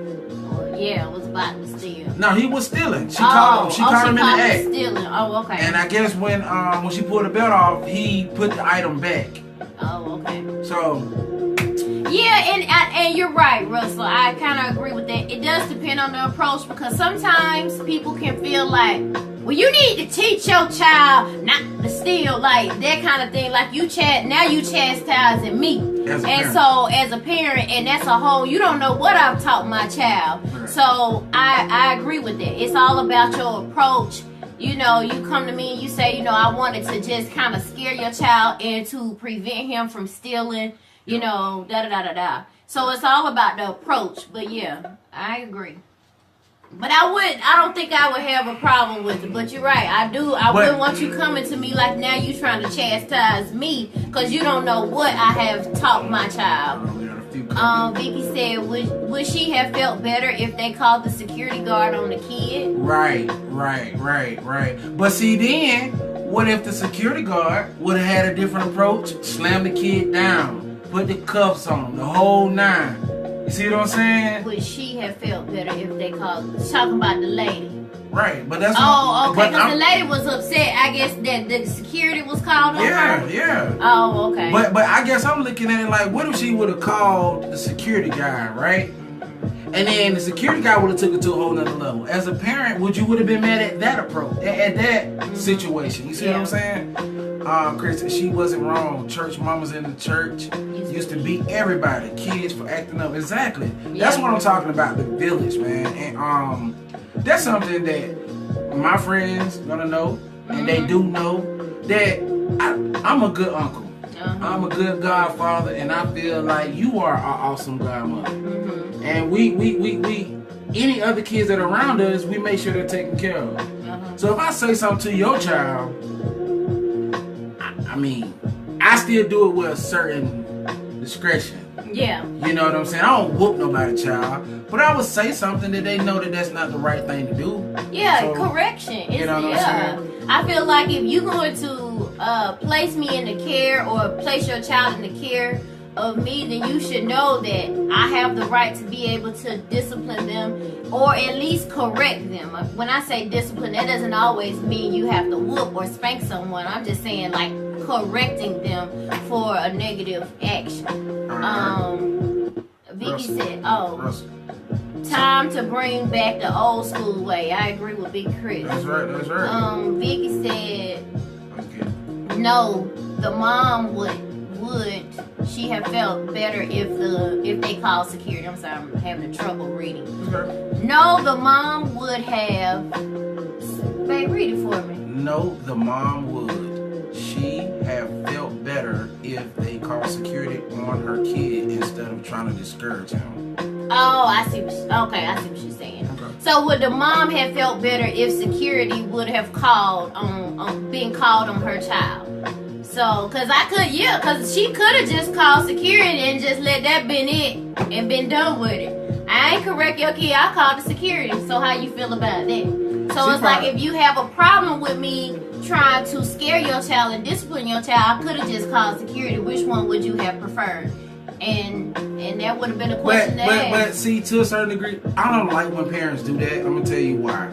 Yeah, was about to steal. No, he was stealing. She caught him in the act. Stealing. Oh, okay. And I guess when she pulled the belt off, he put the item back. Oh, okay. So. Yeah, and you're right, Russell. I kind of agree with that. It does depend on the approach, because sometimes people can feel like, well, you need to teach your child not to steal, like that kind of thing. Like you chastising me. And so as a parent, and that's a whole, you don't know what I've taught my child. Right. So I agree with that. It's all about your approach. You know, you come to me and you say, I wanted to just kind of scare your child and to prevent him from stealing, da-da-da-da-da. So it's all about the approach. But yeah, I agree. But I don't think I would have a problem with it. But you're right, I wouldn't want you coming to me like now you trying to chastise me because you don't know what I have taught my child. Vicky said, would she have felt better if they called the security guard on the kid? Right. But see, then, what if the security guard would have had a different approach? Slam the kid down, put the cuffs on him, the whole nine. You see what I'm saying? Would she have felt better if they called? Talking about the lady. Right, but that's okay, because the lady was upset. I guess that the security was called on her. Yeah. Oh, okay. But I guess I'm looking at it like, what if she would have called the security guy, right? And then the security guy would have took it to a whole nother level. As a parent, would have been mad at that approach, at that situation? You see what I'm saying? Chris, she wasn't wrong. Church mamas in the church used to beat everybody, kids for acting up. Exactly. That's what I'm talking about, the village, man. And that's something that my friends gonna know, and they do know that I'm a good uncle. I'm a good godfather, and I feel like you are our awesome godmother. And we any other kids that are around us, we make sure they're taken care of. So if I say something to your child, I mean, I still do it with a certain discretion. Yeah. You know what I'm saying? I don't whoop nobody's child, but I would say something that they know that that's not the right thing to do. Yeah, so, correction. You know what I'm saying? I feel like if you're going to place me in the care or place your child in the care of me, then you should know that I have the right to be able to discipline them or at least correct them. When I say discipline, that doesn't always mean you have to whoop or spank someone. I'm just saying like correcting them for a negative action. Vicky said, time to bring back the old school way. I agree with Big Chris. That's right. Vicky said, no, the mom would she have felt better if they called security. I'm sorry, I'm having trouble reading. No, the mom would have. Babe, read it for me. No, the mom would. she have felt better if they called security on her kid instead of trying to discourage him. Oh, I see what she's saying. Okay. So would the mom have felt better if security would have been called on her child? So, cause she could have just called security and just let that been it and been done with it. I ain't correct your kid, I called the security. So how you feel about that? So it's like if you have a problem with me trying to scare your child and discipline your child, I could have just called security. Which one would you have preferred? And that would have been a question to ask. But see, to a certain degree, I don't like when parents do that. I'm gonna tell you why.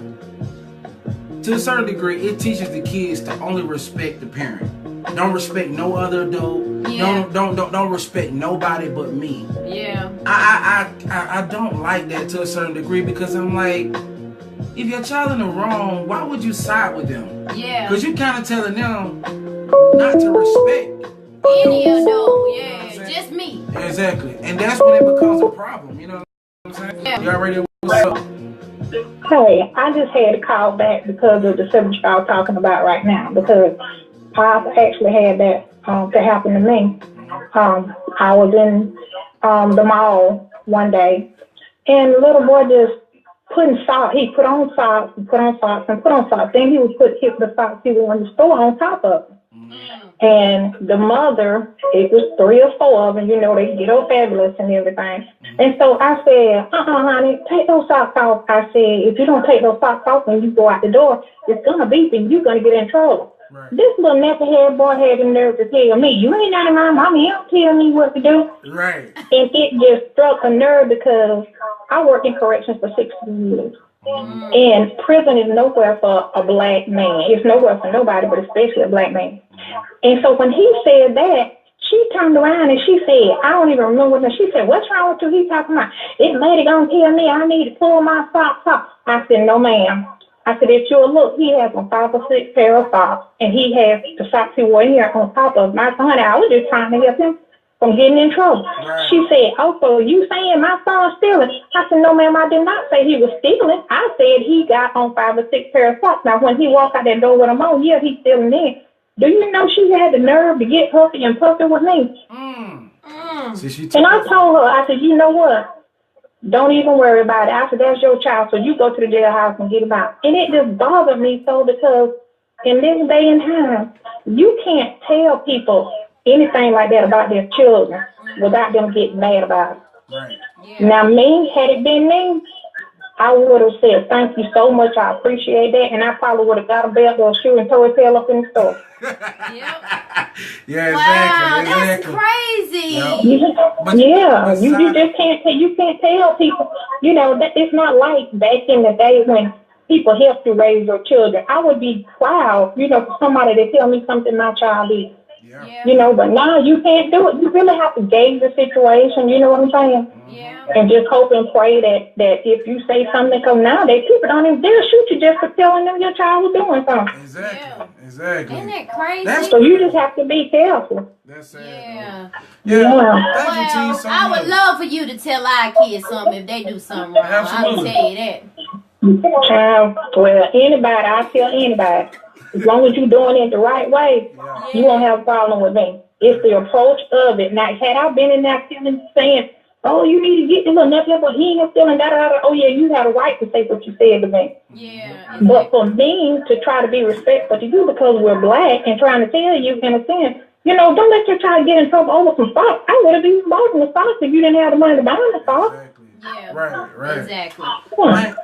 To a certain degree, it teaches the kids to only respect the parent. Don't respect no other adult. Yeah. Don't respect nobody but me. Yeah. I don't like that to a certain degree because I'm like, if your child in the wrong, why would you side with them? Yeah. Because you kind of telling them not to respect any adult. Yeah. Just me. Exactly. And that's when it becomes a problem. You know what I'm saying? Yeah. You already what's up? Hey, I just had to call back because of the subject y'all talking about right now, because I've actually had that to happen to me. I was in the mall one day, and the little boy just putting socks. He put on socks, and put on socks, and put on socks. Then he would put the socks he was in the store on top of them. And the mother, it was 3 or 4 of them, you know, they get all fabulous and everything. And so I said, honey, take those socks off. I said, if you don't take those socks off when you go out the door, it's going to beep and you're going to get in trouble. Right. This little knucklehead boy had the nerve to tell me, you ain't out of my mommy, you don't tell me what to do. Right. And it just struck a nerve because I worked in corrections for 16 years. And prison is nowhere for a black man. It's nowhere for nobody, but especially a black man. And so when he said that, she turned around and she said, I don't even remember what she said, what's wrong with you? He talking about, this lady gonna tell me I need to pull my socks off. I said, no ma'am. I said, if you'll look, he has a 5 or 6 pair of socks, and he has the socks he wore here on top of my son. I was just trying to help him from getting in trouble. Right. She said, oh, so you saying my son's stealing? I said, no, ma'am, I did not say he was stealing. I said he got on 5 or 6 pair of socks. Now, when he walked out that door with them on, yeah, he's stealing then. Do you know she had the nerve to get huffy and puffy with me? And I told her, I said, you know what? Don't even worry about it. I said, that's your child, so you go to the jailhouse and get him out. And it just bothered me so because in this day and time, you can't tell people anything like that about their children without them getting mad about it. Right. Yeah. Now, had it been me, I would have said, thank you so much, I appreciate that, and I probably would have got a belt or a shoe and tore his tail up in the store. Yeah, wow, exactly. That's crazy. You just can't tell people. You know, that it's not like back in the day when people helped you raise your children. I would be proud, you know, for somebody to tell me something my child did. Yeah. You know, but now you can't do it. You really have to gauge the situation. You know what I'm saying? Yeah. And just hope and pray that if you say something, because nowadays people don't even dare shoot you just for telling them your child was doing something. Exactly. Isn't that crazy? So you just have to be careful. That's sad. Yeah. Thank you, T, so I much. would love for you to tell our kids something if they do something wrong. Absolutely. I'll tell you that. Well, anybody, I'll tell anybody. As long as you're doing it the right way, you won't have a problem with me. It's the approach of it. Now, had I been in there saying, oh, you need to get your little nephew, but he ain't feeling da-da-da, oh, yeah, you had a right to say what you said to me. Yeah. Exactly. But for me to try to be respectful to you because we're black and trying to tell you, in a sense, you know, don't let your child get in trouble over some socks. I would have even bought the socks if you didn't have the money to buy the socks. Yeah. Right. Exactly.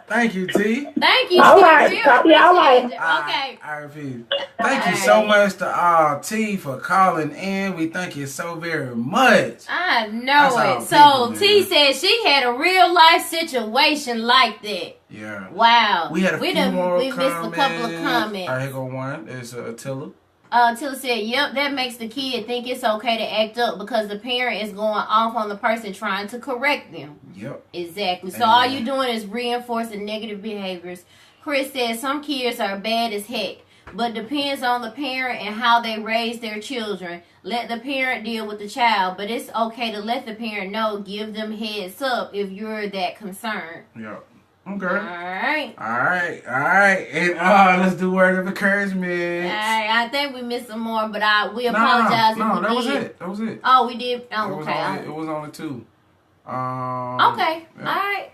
Thank you, T. Thank you, all T. right. Talk to y'all later. Okay. I repeat. Thank you so much to T for calling in. We thank you so very much. I know it. So T said she had a real life situation like that. Yeah. Wow. We had a few more we missed a couple of comments. All right, here go one. It's Attila. Tilla said, yep, that makes the kid think it's okay to act up because the parent is going off on the person trying to correct them. Yep. Exactly. So all you're doing is reinforcing negative behaviors. Chris says some kids are bad as heck, but depends on the parent and how they raise their children. Let the parent deal with the child, but it's okay to let the parent know, give them heads up if you're that concerned. Yep. Okay. Alright. Alright. And let's do word of encouragement. Alright, I think we missed some more, but we apologize if we that was did. it. That was it. Oh, we did? Oh, okay. It was only 2. Okay. Yeah. Alright.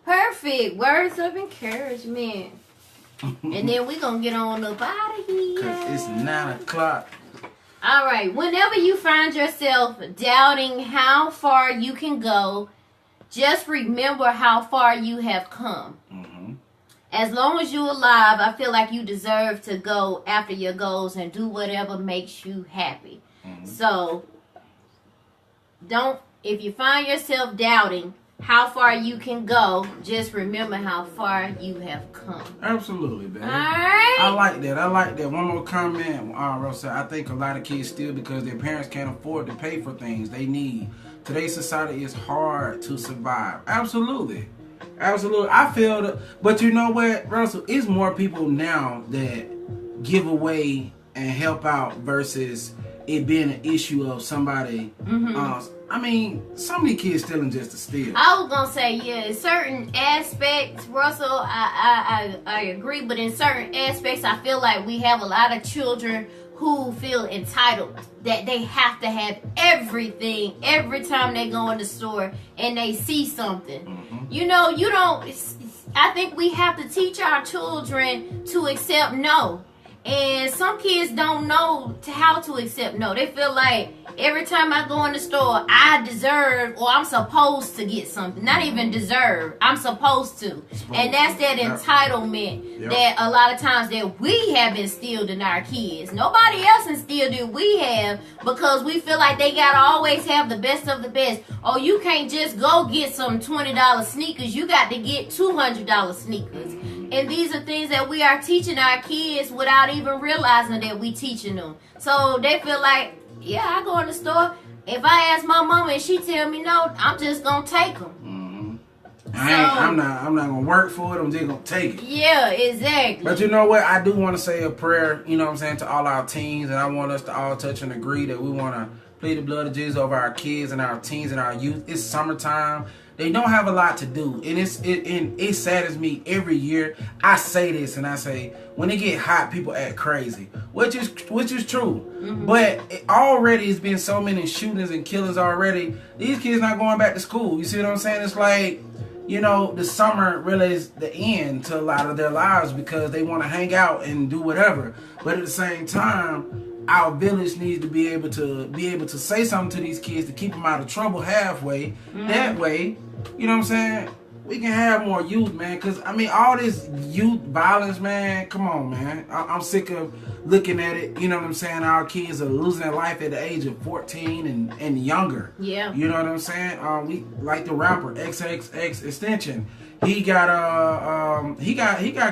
Perfect. Words of encouragement. And then we're going to get on up out of here. Because it's 9 o'clock. Alright. Whenever you find yourself doubting how far you can go, just remember how far you have come. Mm-hmm. As long as you're alive, I feel like you deserve to go after your goals and do whatever makes you happy. Mm-hmm. So, if you find yourself doubting how far you can go, just remember how far you have come. Absolutely, baby. Alright? I like that. One more comment, Rosa. I think a lot of kids still, because their parents can't afford to pay for things they need. Today's society is hard to survive. Absolutely. I feel that, but you know what, Russell? It's more people now that give away and help out versus it being an issue of somebody. I mean, so many kids stealing just to steal. I was gonna say, yeah, in certain aspects, Russell, I agree, but in certain aspects, I feel like we have a lot of children who feel entitled that they have to have everything every time they go in the store and they see something. You know, I think we have to teach our children to accept no. And some kids don't know how to accept no. They feel like every time I go in the store, I deserve or I'm supposed to get something. Not even deserve. I'm supposed to. And that's that entitlement that a lot of times that we have instilled in our kids. Nobody else instilled it. We have, because we feel like they got to always have the best of the best. Oh, you can't just go get some $20 sneakers. You got to get $200 sneakers. And these are things that we are teaching our kids without even realizing that we teaching them. So they feel like, yeah, I go in the store. If I ask my mama and she tell me no, I'm just gonna take them. I'm not gonna work for it. I'm just gonna take it. Yeah, exactly. But you know what? I do want to say a prayer. You know what I'm saying, to all our teens, and I want us to all touch and agree that we want to plead the blood of Jesus over our kids and our teens and our youth. It's summertime. They don't have a lot to do, and it saddens me every year. I say this, and I say when it get hot, people act crazy, which is true. But it already has been so many shootings and killings already. These kids not going back to school. You see what I'm saying? It's like, you know, the summer really is the end to a lot of their lives because they want to hang out and do whatever. But at the same time, our village needs to be able to say something to these kids to keep them out of trouble halfway. That way, you know what I'm saying, we can have more youth, man. Because, I mean, all this youth violence, man, come on, man. I'm sick of looking at it. You know what I'm saying? Our kids are losing their life at the age of 14 and younger. Yeah. You know what I'm saying? We like the rapper XXX Extension. He got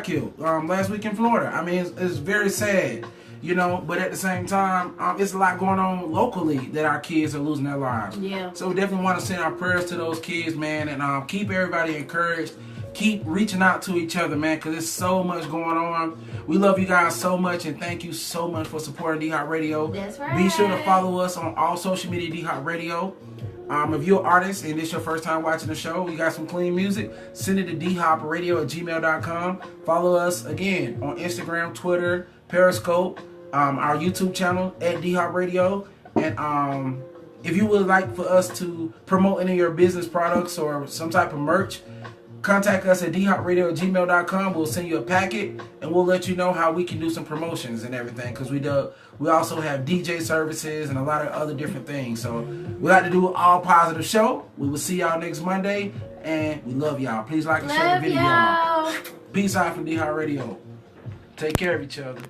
killed last week in Florida. I mean, it's very sad. You know, but at the same time, it's a lot going on locally that our kids are losing their lives. Yeah. So we definitely want to send our prayers to those kids, man, and keep everybody encouraged. Keep reaching out to each other, man, because there's so much going on. We love you guys so much, and thank you so much for supporting D-Hop Radio. That's right. Be sure to follow us on all social media, D-Hop Radio. If you're an artist and this is your first time watching the show, we got some clean music, send it to dhopradio@gmail.com. Follow us, again, on Instagram, Twitter, Periscope, our YouTube channel at D-Hop Radio. And if you would like for us to promote any of your business products or some type of merch, contact us at dhopradio@gmail.com. We'll send you a packet and we'll let you know how we can do some promotions and everything, because we also have DJ services and a lot of other different things. So we like to do an all positive show. We will see y'all next Monday, and we love y'all. Please like and share the video. Peace out from D-Hop Radio. Take care of each other.